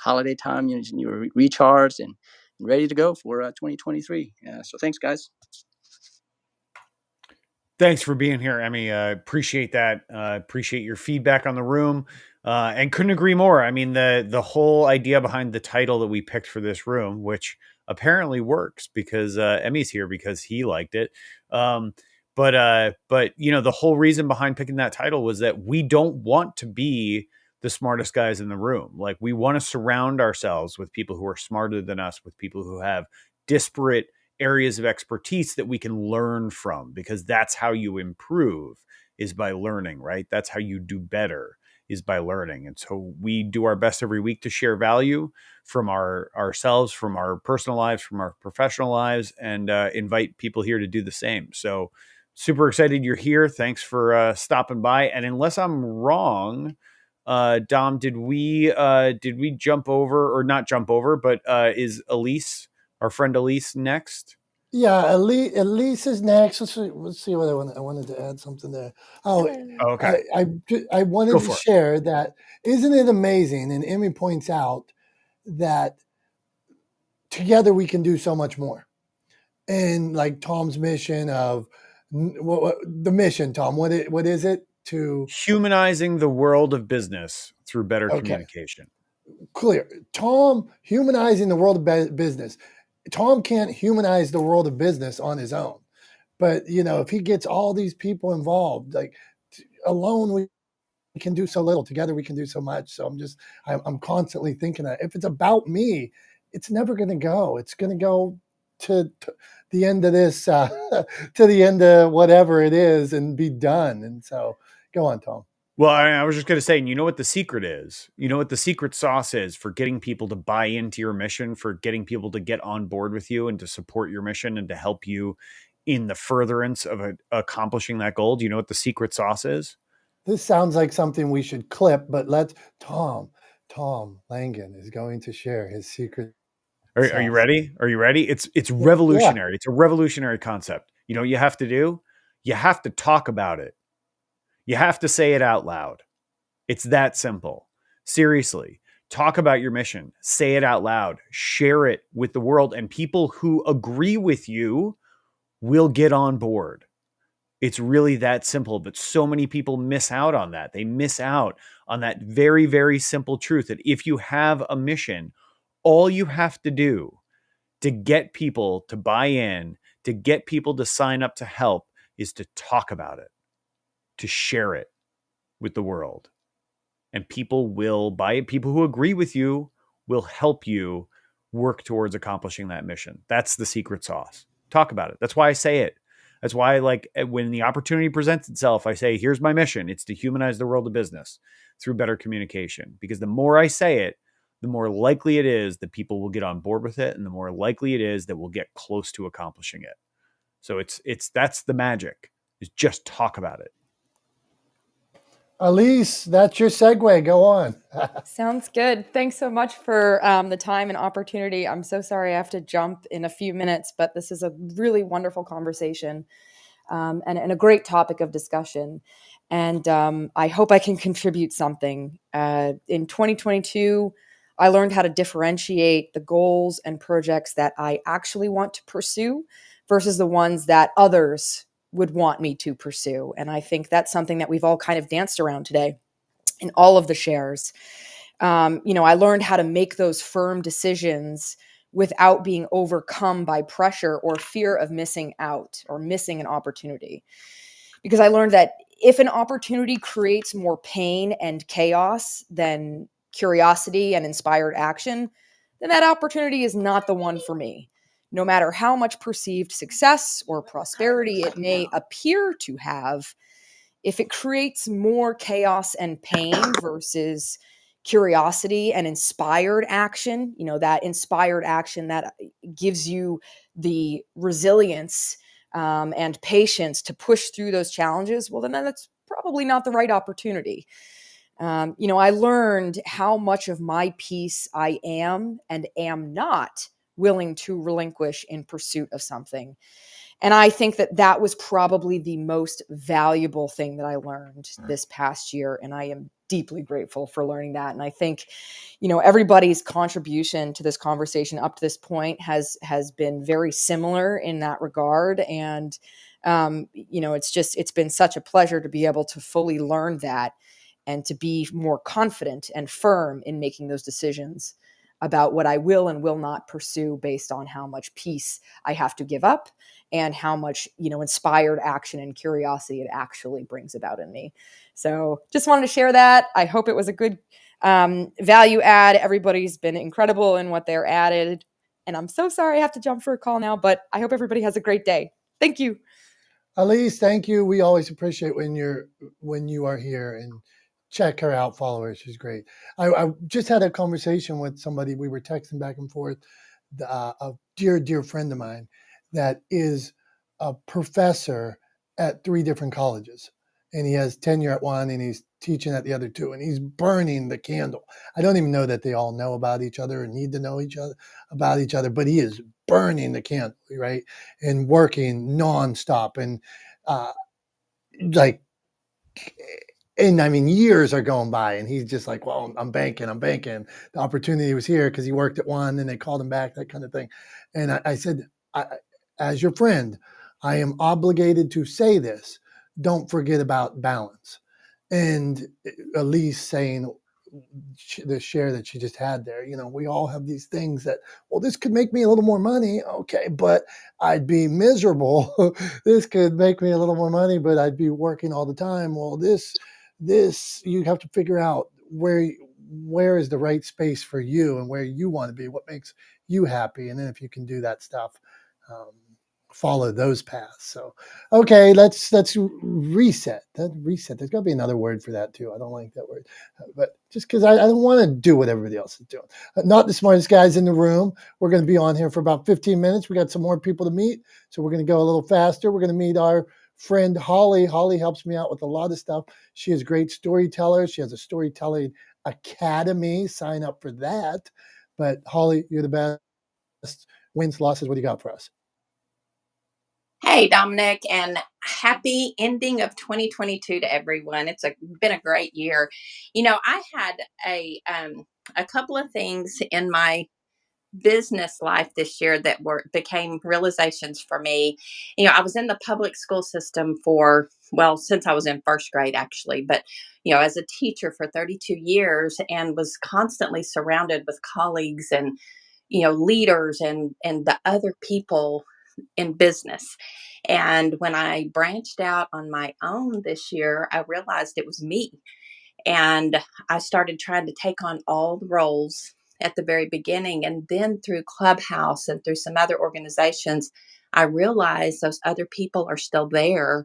S15: holiday time. You're recharged and ready to go for 2023. So thanks, guys.
S2: Thanks for being here, Emmy. Appreciate that. Appreciate your feedback on the room, and couldn't agree more. The whole idea behind the title that we picked for this room, which apparently works, because Emmy's here because he liked it. But the whole reason behind picking that title was that we don't want to be the smartest guys in the room. Like, we want to surround ourselves with people who are smarter than us, with people who have disparate areas of expertise that we can learn from, because that's how you improve, is by learning, right? That's how you do better, is by learning. And so we do our best every week to share value from ourselves, from our personal lives, from our professional lives, and invite people here to do the same. So super excited you're here. Thanks for stopping by. And unless I'm wrong, Dom, did we jump over, or not jump over, but is Elise, our friend Elise, next?
S1: Yeah, Elise is next. Let's see what I wanted to add something there. Oh,
S2: Okay.
S1: I wanted
S2: Go
S1: to
S2: for it.
S1: share that. Isn't it amazing? And Emmy points out that together we can do so much more. And like Tom's mission of the mission, Tom, what is it to
S2: humanizing the world of business through better
S1: Okay.
S2: communication?
S1: Clear. Tom humanizing the world of business. Tom can't humanize the world of business on his own. But, you know, if he gets all these people involved, like alone, we can do so little. Together, we can do so much. So I'm constantly thinking that if it's about me, it's never going to go. It's going to go to the end of this, to the end of whatever it is and be done. And so go on, Tom.
S2: Well, I was just going to say, and you know what the secret is? You know what the secret sauce is for getting people to buy into your mission, for getting people to get on board with you and to support your mission and to help you in the furtherance of accomplishing that goal? Do you know what the secret sauce is?
S1: This sounds like something we should clip, but Tom Langan is going to share his secret.
S2: Are you ready? Are you ready? It's revolutionary. Yeah. It's a revolutionary concept. You know what you have to do? You have to talk about it. You have to say it out loud. It's that simple. Seriously, talk about your mission. Say it out loud. Share it with the world. And people who agree with you will get on board. It's really that simple. But so many people miss out on that. They miss out on that very, very simple truth that if you have a mission, all you have to do to get people to buy in, to get people to sign up to help, is to talk about it, to share it with the world. And people will buy it. People who agree with you will help you work towards accomplishing that mission. That's the secret sauce. Talk about it. That's why I say it. That's why, like, when the opportunity presents itself, I say, here's my mission. It's to humanize the world of business through better communication. Because the more I say it, the more likely it is that people will get on board with it, and the more likely it is that we'll get close to accomplishing it. So that's the magic, is just talk about it.
S1: Elise, that's your segue. Go on.
S7: Sounds good. Thanks so much for the time and opportunity. I'm so sorry I have to jump in a few minutes, but this is a really wonderful conversation and a great topic of discussion. And I hope I can contribute something. In 2022, I learned how to differentiate the goals and projects that I actually want to pursue versus the ones that others would want me to pursue. And I think that's something that we've all kind of danced around today in all of the shares. I learned how to make those firm decisions without being overcome by pressure or fear of missing out or missing an opportunity. Because I learned that if an opportunity creates more pain and chaos than curiosity and inspired action, then that opportunity is not the one for me. No matter how much perceived success or prosperity it may appear to have, if it creates more chaos and pain versus curiosity and inspired action, that inspired action that gives you the resilience and patience to push through those challenges, well, then that's probably not the right opportunity. I learned how much of my peace I am and am not willing to relinquish in pursuit of something. And I think that was probably the most valuable thing that I learned this past year. And I am deeply grateful for learning that. And I think, everybody's contribution to this conversation up to this point has been very similar in that regard. And, it's been such a pleasure to be able to fully learn that and to be more confident and firm in making those decisions about what I will and will not pursue based on how much peace I have to give up and how much, inspired action and curiosity it actually brings about in me. So just wanted to share that. I hope it was a good value add. Everybody's been incredible in what they're added. And I'm so sorry I have to jump for a call now, but I hope everybody has a great day. Thank you.
S1: Elise, thank you. We always appreciate when you are here, and check her out, follow her. She's great. I just had a conversation with somebody. We were texting back and forth. A dear friend of mine that is a professor at 3 different colleges, and he has tenure at one, and he's teaching at the other 2, and he's burning the candle. I don't even know that they all know about each other or need to know each other about each other, but he is burning the candle, right, and working nonstop, and like, and I mean, years are going by, and he's just like, well, I'm banking. The opportunity was here because he worked at one, and they called him back, that kind of thing. And I said, as your friend, I am obligated to say this. Don't forget about balance. And Elise saying the share that she just had there, we all have these things that, well, this could make me a little more money. Okay, but I'd be miserable. This could make me a little more money, but I'd be working all the time. Well, this you have to figure out where is the right space for you and where you want to be, what makes you happy. And then if you can do that stuff, um, follow those paths. So, okay, let's reset. Reset. There's got to be another word for that too. I don't like that word, but just because I don't want to do what everybody else is doing. Not the smartest guys in the room. We're going to be on here for about 15 minutes. We got some more people to meet, so we're going to go a little faster. We're going to meet our friend Holly. Holly helps me out with a lot of stuff. She is a great storyteller. She has a storytelling academy. Sign up for that. But Holly, you're the best. Wins, losses. What do you got for us?
S16: Hey, Dominick, and happy ending of 2022 to everyone. It's been a great year. I had a couple of things in my business life this year that became realizations for me. I was in the public school system since I was in first grade, actually, but as a teacher for 32 years, and was constantly surrounded with colleagues and leaders and the other people in business. And when I branched out on my own this year, I realized it was me. And I started trying to take on all the roles at the very beginning. And then through Clubhouse and through some other organizations, I realized those other people are still there,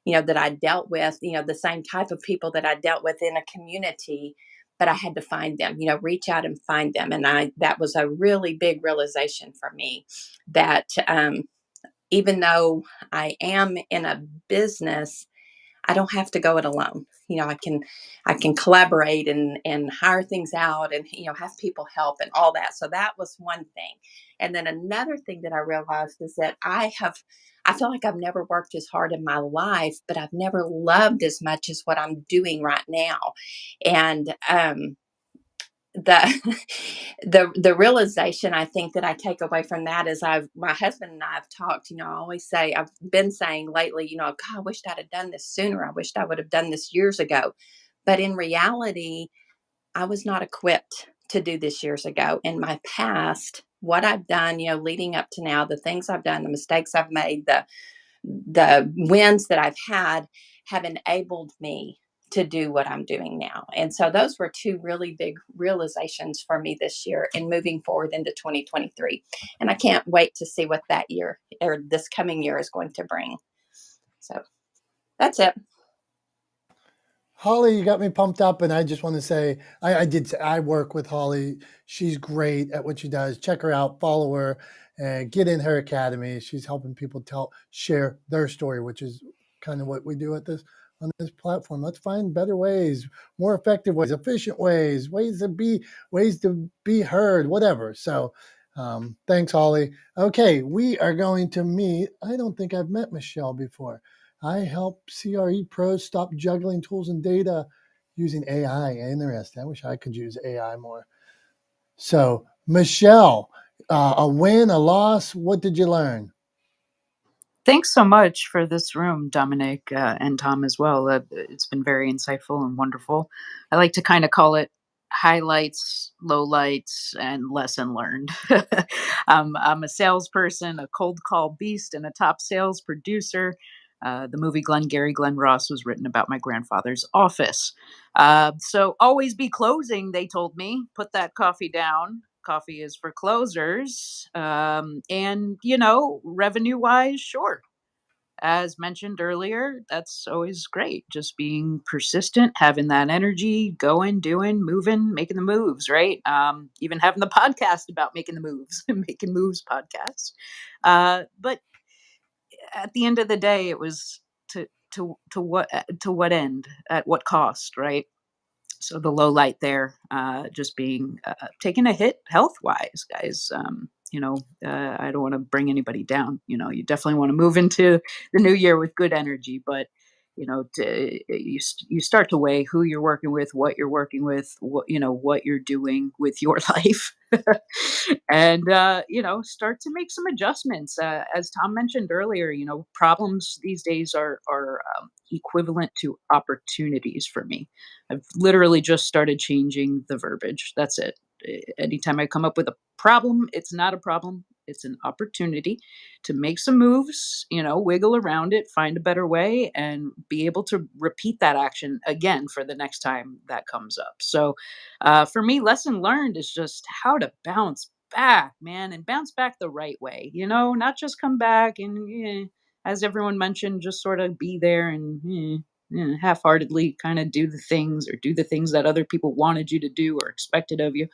S16: that I dealt with, the same type of people that I dealt with in a community. But I had to find them, reach out and find them. And that was a really big realization for me, that even though I am in a business, I don't have to go it alone. I can collaborate and hire things out and have people help and all that. So that was one thing. And then another thing that I realized is that I feel like I've never worked as hard in my life, but I've never loved as much as what I'm doing right now. And the the realization I think that I take away from that is my husband and I have talked, I've been saying lately, God, I wished I'd have done this sooner. I wished I would have done this years ago. But in reality, I was not equipped to do this years ago. In my past, what I've done, leading up to now, the things I've done, the mistakes I've made, the wins that I've had have enabled me to do what I'm doing now. And so those were two really big realizations for me this year and moving forward into 2023. And I can't wait to see what that year or this coming year is going to bring. So that's it.
S1: Holly, you got me pumped up, and I just want to say I work with Holly. She's great at what she does. Check her out, follow her, and get in her academy. She's helping people share their story, which is kind of what we do on this platform. Let's find better ways, more effective ways, efficient ways, ways to be heard, whatever. So, thanks, Holly. Okay, we are going to meet. I don't think I've met Michelle before. I help CRE pros stop juggling tools and data using AI. Interesting. I wish I could use AI more. So, Michelle, a win, a loss, what did you learn?
S17: Thanks so much for this room, Dominick, and Tom as well. It's been very insightful and wonderful. I like to kind of call it highlights, lowlights, and lesson learned. I'm a salesperson, a cold call beast, and a top sales producer. The movie Glengarry Glen Ross was written about my grandfather's office. So always be closing, they told me. Put that coffee down. Coffee is for closers. And, revenue wise, sure. as mentioned earlier, that's always great. Just being persistent, having that energy, going, doing, moving, making the moves, right? Even having the podcast about making the moves, making moves podcast. But at the end of the day, it was to what end, at what cost, right? So the low light there, just being taking a hit health wise, guys. I don't want to bring anybody down. You definitely want to move into the new year with good energy, but you start to weigh who you're working with, what you're doing with your life, and start to make some adjustments. As Tom mentioned earlier, problems these days are equivalent to opportunities for me. I've literally just started changing the verbiage. That's it. Anytime I come up with a problem, it's not a problem. It's an opportunity to make some moves, wiggle around it, find a better way, and be able to repeat that action again for the next time that comes up. So, for me, lesson learned is just how to bounce back, man, and bounce back the right way, not just come back and, as everyone mentioned, just sort of be there and, half-heartedly kind of do the things that other people wanted you to do or expected of you,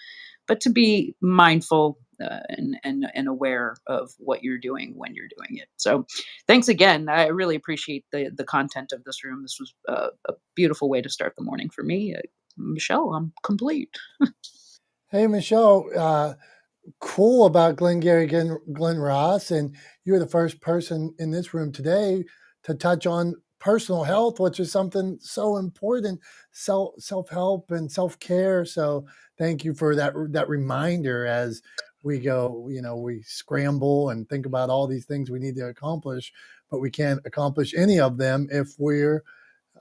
S17: but to be mindful and aware of what you're doing when you're doing it. So, thanks again. I really appreciate the content of this room. This was a beautiful way to start the morning for me. Michelle, I'm complete.
S1: Hey, Michelle, cool about Glengarry Glen Ross, and you're the first person in this room today to touch on personal health, which is something so important, self-help and self-care. So thank you for that reminder as we go, we scramble and think about all these things we need to accomplish, but we can't accomplish any of them if we're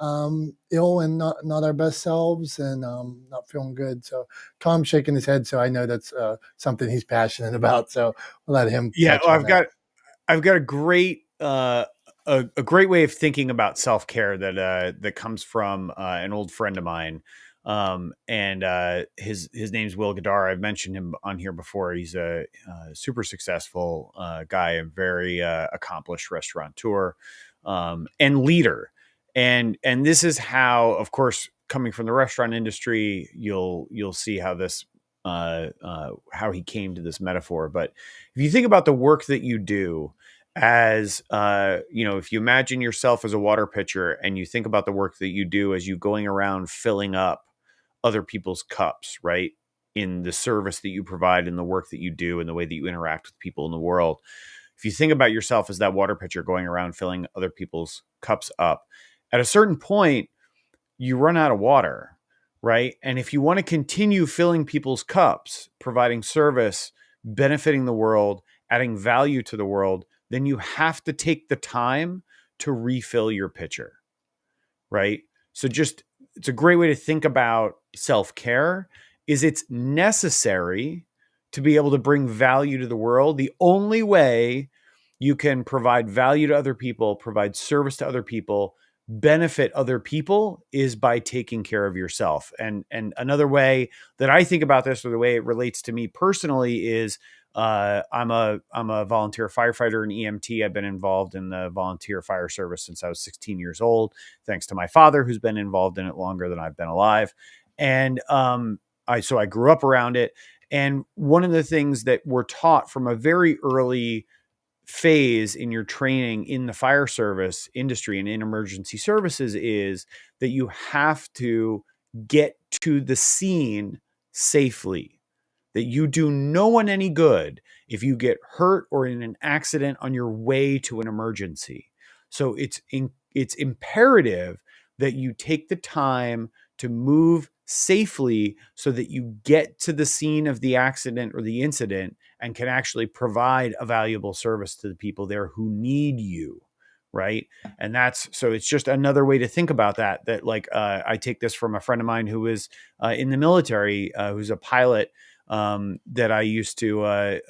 S1: ill and not our best selves and not feeling good. So Tom's shaking his head, so I know that's something he's passionate about. So we'll let him.
S2: Yeah,
S1: touch on that.
S2: I've got a great a great way of thinking about self care that comes from an old friend of mine. And his name's Will Gadar. I've mentioned him on here before. He's a super successful guy, a very accomplished restaurateur and leader. And this is how, of course, coming from the restaurant industry, you'll see how this how he came to this metaphor. But if you think about the work that you do, as if you imagine yourself as a water pitcher and you think about the work that you do as you going around filling up other people's cups, right? In the service that you provide, in the work that you do, and the way that you interact with people in the world. If you think about yourself as that water pitcher going around filling other people's cups up, at a certain point, you run out of water, right? And if you want to continue filling people's cups, providing service, benefiting the world, adding value to the world, then you have to take the time to refill your pitcher, right? So it's a great way to think about self-care is it's necessary to be able to bring value to the world. The only way you can provide value to other people, provide service to other people, benefit other people is by taking care of yourself. And another way that I think about this, or the way it relates to me personally, is I'm a volunteer firefighter and EMT. I've been involved in the volunteer fire service since I was 16 years old, thanks to my father, who's been involved in it longer than I've been alive. And I grew up around it. And one of the things that we're taught from a very early phase in your training in the fire service industry and in emergency services is that you have to get to the scene safely, that you do no one any good if you get hurt or in an accident on your way to an emergency. So it's imperative that you take the time to move safely so that you get to the scene of the accident or the incident and can actually provide a valuable service to the people there who need you, right? And so it's just another way to think about that I take this from a friend of mine who is in the military, who's a pilot, that I used to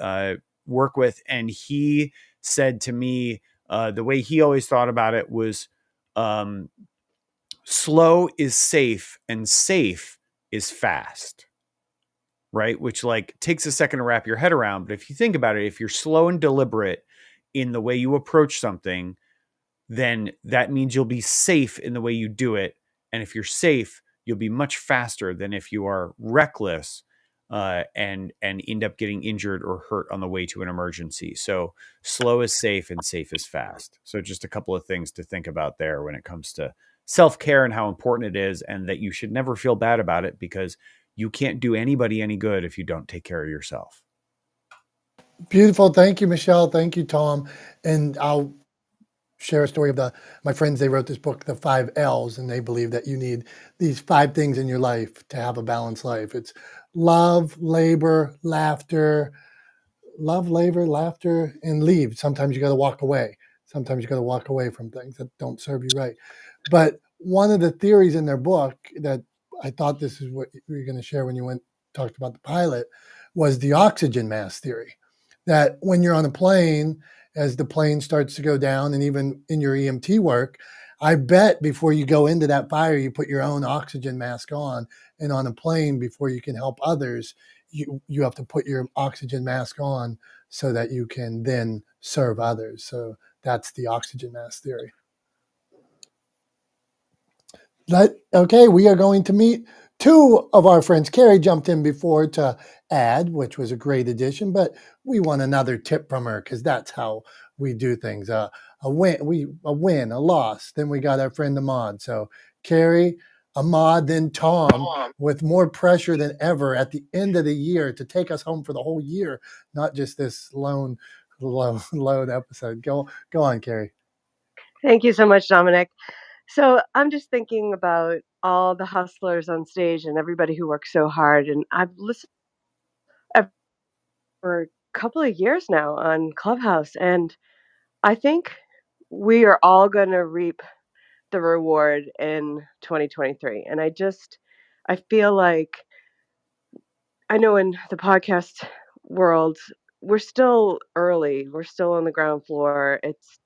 S2: work with. And he said to me, the way he always thought about it was, slow is safe and safe is fast, right? Which takes a second to wrap your head around. But if you think about it, if you're slow and deliberate in the way you approach something, then that means you'll be safe in the way you do it. And if you're safe, you'll be much faster than if you are reckless and end up getting injured or hurt on the way to an emergency. So slow is safe and safe is fast. So just a couple of things to think about there when it comes to self-care and how important it is, and that you should never feel bad about it, because you can't do anybody any good if you don't take care of yourself.
S1: Beautiful. Thank you, Michelle. Thank you, Tom. And I'll share a story of my friends. They wrote this book, The 5 L's, and they believe that you need these 5 things in your life to have a balanced life. It's love, labor, laughter, and leave. Sometimes you got to walk away. Sometimes you got to walk away from things that don't serve you right. But one of the theories in their book that I thought this is what you were going to share when you talked about the pilot was the oxygen mask theory. That when you're on a plane, as the plane starts to go down, and even in your EMT work, I bet before you go into that fire, you put your own oxygen mask on. And on a plane, before you can help others, you have to put your oxygen mask on so that you can then serve others. So that's the oxygen mask theory. Okay, we are going to meet 2 of our friends. Carrie jumped in before to add, which was a great addition, but we want another tip from her because that's how we do things. A win, a loss. Then we got our friend Ahmad. So Carrie, Ahmad, then Tom, with more pressure than ever at the end of the year to take us home for the whole year, not just this lone episode. Go on, Carrie.
S14: Thank you so much, Dominic. So I'm just thinking about all the hustlers on stage and everybody who works so hard. And I've listened for a couple of years now on Clubhouse. And I think we are all going to reap the reward in 2023. And I feel like, I know in the podcast world, we're still early. We're still on the ground floor. It's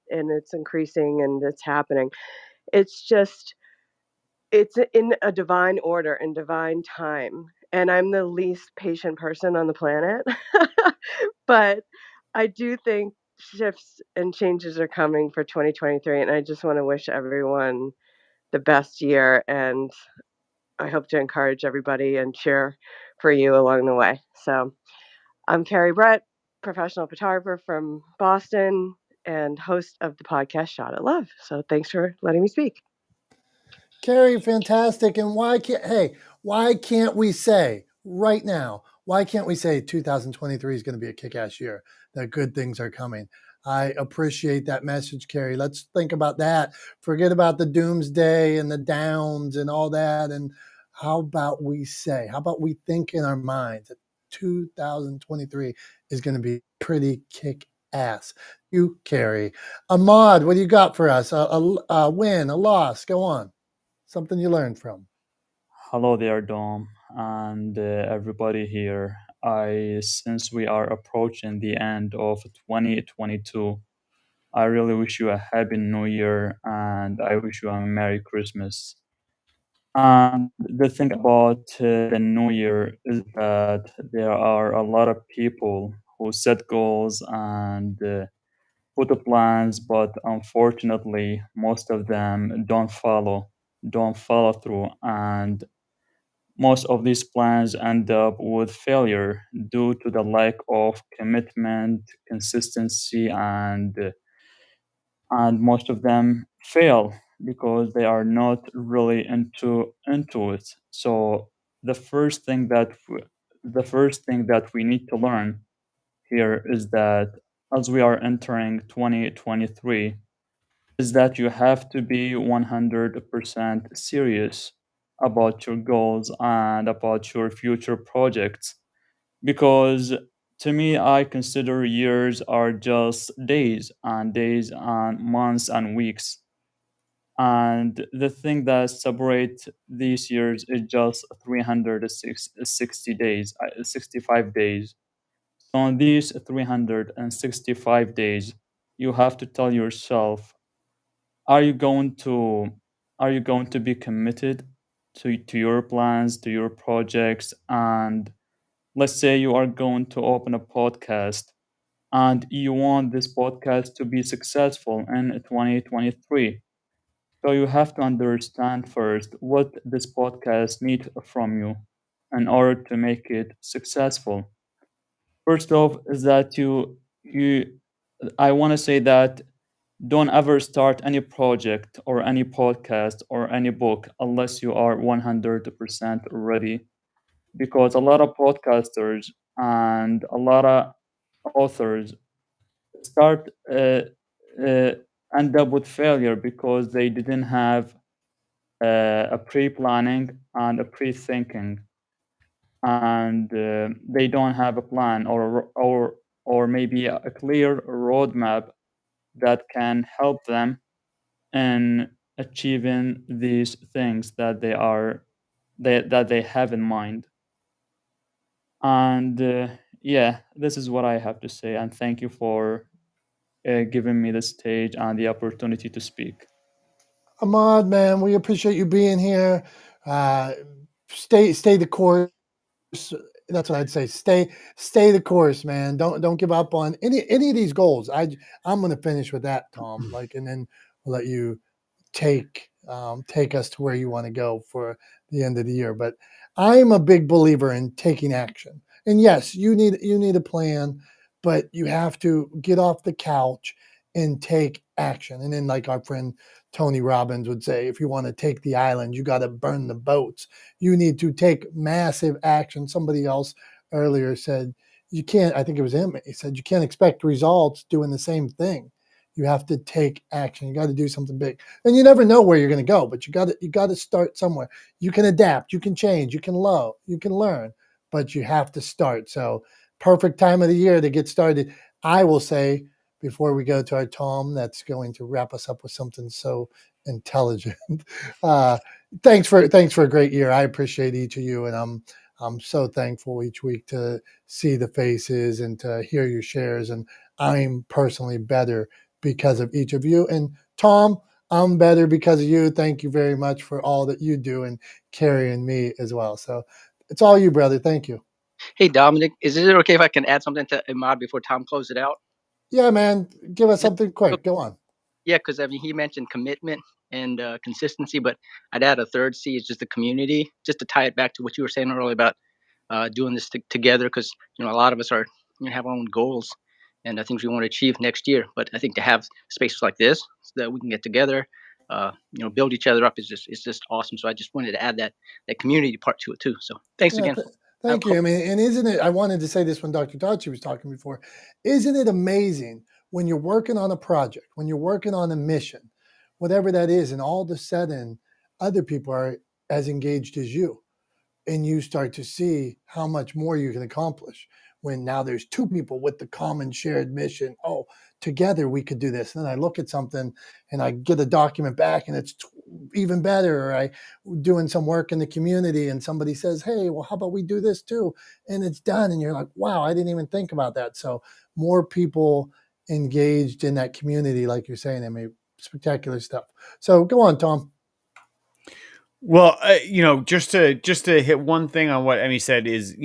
S14: increasing and it's happening. It's in a divine order and divine time. And I'm the least patient person on the planet. But I do think shifts and changes are coming for 2023. And I just want to wish everyone the best year. And I hope to encourage everybody and cheer for you along the way. So I'm Carrie Brett, professional photographer from Boston and host of the podcast Shot at Love. So thanks for letting me speak.
S1: Carrie, fantastic. And why can't we say right now, why can't we say 2023 is going to be a kick-ass year, that good things are coming? I appreciate that message, Carrie. Let's think about that. Forget about the doomsday and the downs and all that. And how about we think in our minds that 2023 is going to be pretty kick-ass? You, Carrie. Ahmad, what do you got for us? A win, a loss? Go on. Something you learned from.
S18: Hello there, Dom, and everybody here. Since we are approaching the end of 2022, I really wish you a happy new year and I wish you a Merry Christmas. And the thing about the new year is that there are a lot of people who set goals and put up plans, but unfortunately, most of them don't follow through, and most of these plans end up with failure due to the lack of commitment, consistency, and most of them fail because they are not really into it. So the first thing that we need to learn here is that as we are entering 2023, is that you have to be 100% serious about your goals and about your future projects. Because to me, I consider years are just days and months and weeks. And the thing that separates these years is just 360 days, 65 days. So on these 365 days, you have to tell yourself, are you going to be committed to your plans, to your projects? And let's say you are going to open a podcast, and you want this podcast to be successful in 2023. So you have to understand first what this podcast needs from you in order to make it successful. First off, is that I want to say that don't ever start any project or any podcast or any book unless you are 100% ready, because a lot of podcasters and a lot of authors start uh, end up with failure because they didn't have a pre-planning and a pre-thinking, and they don't have a plan or maybe a clear roadmap that can help them in achieving these things that they have in mind. And yeah, this is what I have to say, and thank you for giving me the stage and the opportunity to speak.
S1: Ahmad, man, we appreciate you being here. Stay the course. That's what I'd say. Stay the course, man. Don't give up on any of these goals. I'm going to finish with that, Tom. And then we'll let you take us to where you want to go for the end of the year. But I'm a big believer in taking action. And yes, you need a plan, but you have to get off the couch and take action. And then, like our friend Tony Robbins would say, if you want to take the island, you got to burn the boats. You need to take massive action. Somebody else earlier said, you can't, I think it was him, he said, you can't expect results doing the same thing. You have to take action. You got to do something big. And you never know where you're going to go, but you got to start somewhere. You can adapt, you can change, you can learn, but you have to start. So perfect time of the year to get started. I will say, before we go to our Tom, that's going to wrap us up with something so intelligent. Thanks for a great year. I appreciate each of you, and I'm so thankful each week to see the faces and to hear your shares. And I'm personally better because of each of you. And Tom, I'm better because of you. Thank you very much for all that you do and carrying me as well. So it's all you, brother. Thank you.
S15: Hey, Dominic, is it okay if I can add something to Ahmad before Tom closes it out?
S1: Yeah, man. Give us
S15: Just
S1: something quick. Go on.
S15: Yeah, because I mean, he mentioned commitment and consistency, but I'd add a third C is just the community, just to tie it back to what you were saying earlier about doing this together. Because a lot of us are have our own goals and things we want to achieve next year. But I think to have spaces like this so that we can get together, build each other up is just awesome. So I just wanted to add that community part to it too. So thanks
S1: Yeah,
S15: again.
S1: thank you. I mean, and isn't it, I wanted to say this when Dr. Tachi was talking before, isn't it amazing when you're working on a project, when you're working on a mission, whatever that is, and all of a sudden other people are as engaged as you, and you start to see how much more you can accomplish when now there's two people with the common shared mission. Oh, together we could do this. And then I look at something and I get a document back and it's even better. Or I doing some work in the community and somebody says, hey, well, how about we do this too? And it's done. And you're like, wow, I didn't even think about that. So more people engaged in that community, like you're saying, I mean, spectacular stuff. So go on, Tom.
S2: Well, just to hit one thing on what Emmy said is,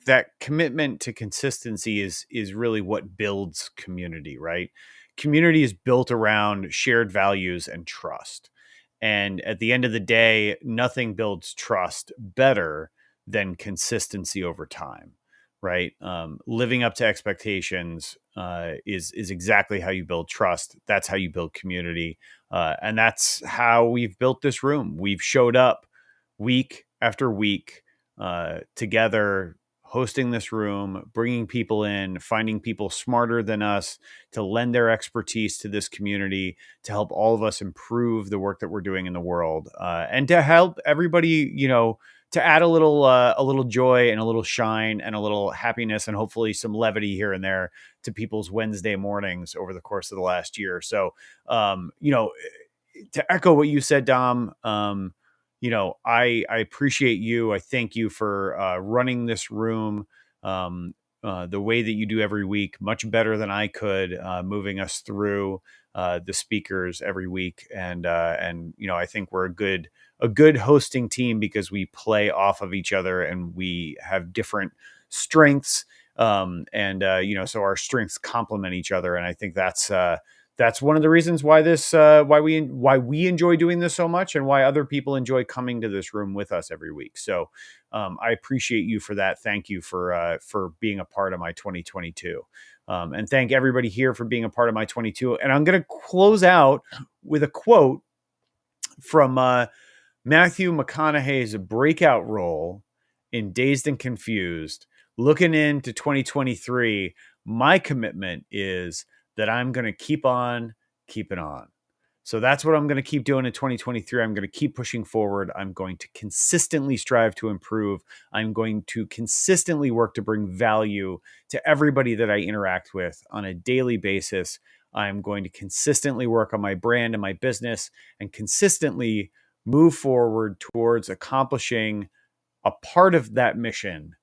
S2: that commitment to consistency is really what builds community, right? Community is built around shared values and trust. And at the end of the day, nothing builds trust better than consistency over time, right? Living up to expectations is exactly how you build trust. That's how you build community. And that's how we've built this room. We've showed up week after week together, hosting this room, bringing people in, finding people smarter than us to lend their expertise to this community, to help all of us improve the work that we're doing in the world, and to help everybody, to add a little joy and a little shine and a little happiness and hopefully some levity here and there to people's Wednesday mornings over the course of the last year. So, to echo what you said, Dom, I appreciate you. I thank you for running this room the way that you do every week, much better than I could, moving us through the speakers every week. And I think we're a good hosting team because we play off of each other and we have different strengths So our strengths complement each other. And I think that's one of the reasons why why we enjoy doing this so much, and why other people enjoy coming to this room with us every week. So I appreciate you for that. Thank you for being a part of my 2022. And thank everybody here for being a part of my 22. And I'm going to close out with a quote from Matthew McConaughey's breakout role in Dazed and Confused. Looking into 2023, my commitment is that I'm going to keep on keeping on. So that's what I'm going to keep doing in 2023. I'm going to keep pushing forward. I'm going to consistently strive to improve. I'm going to consistently work to bring value to everybody that I interact with on a daily basis. I'm going to consistently work on my brand and my business, and consistently move forward towards accomplishing a part of that mission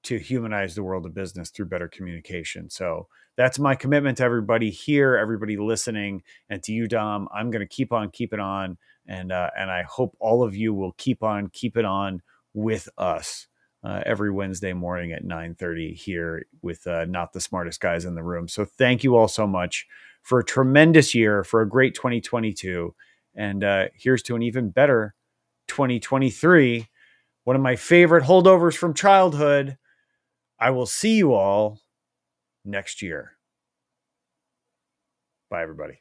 S2: to humanize the world of business through better communication. So that's my commitment to everybody here, everybody listening, and to you, Dom. I'm going to keep on keeping on, and I hope all of you will keep on keeping on with us every Wednesday morning at 9:30 here with Not the Smartest Guys in the Room. So thank you all so much for a tremendous year, for a great 2022, and here's to an even better 2023. One of my favorite holdovers from childhood. I will see you all next year. Bye, everybody.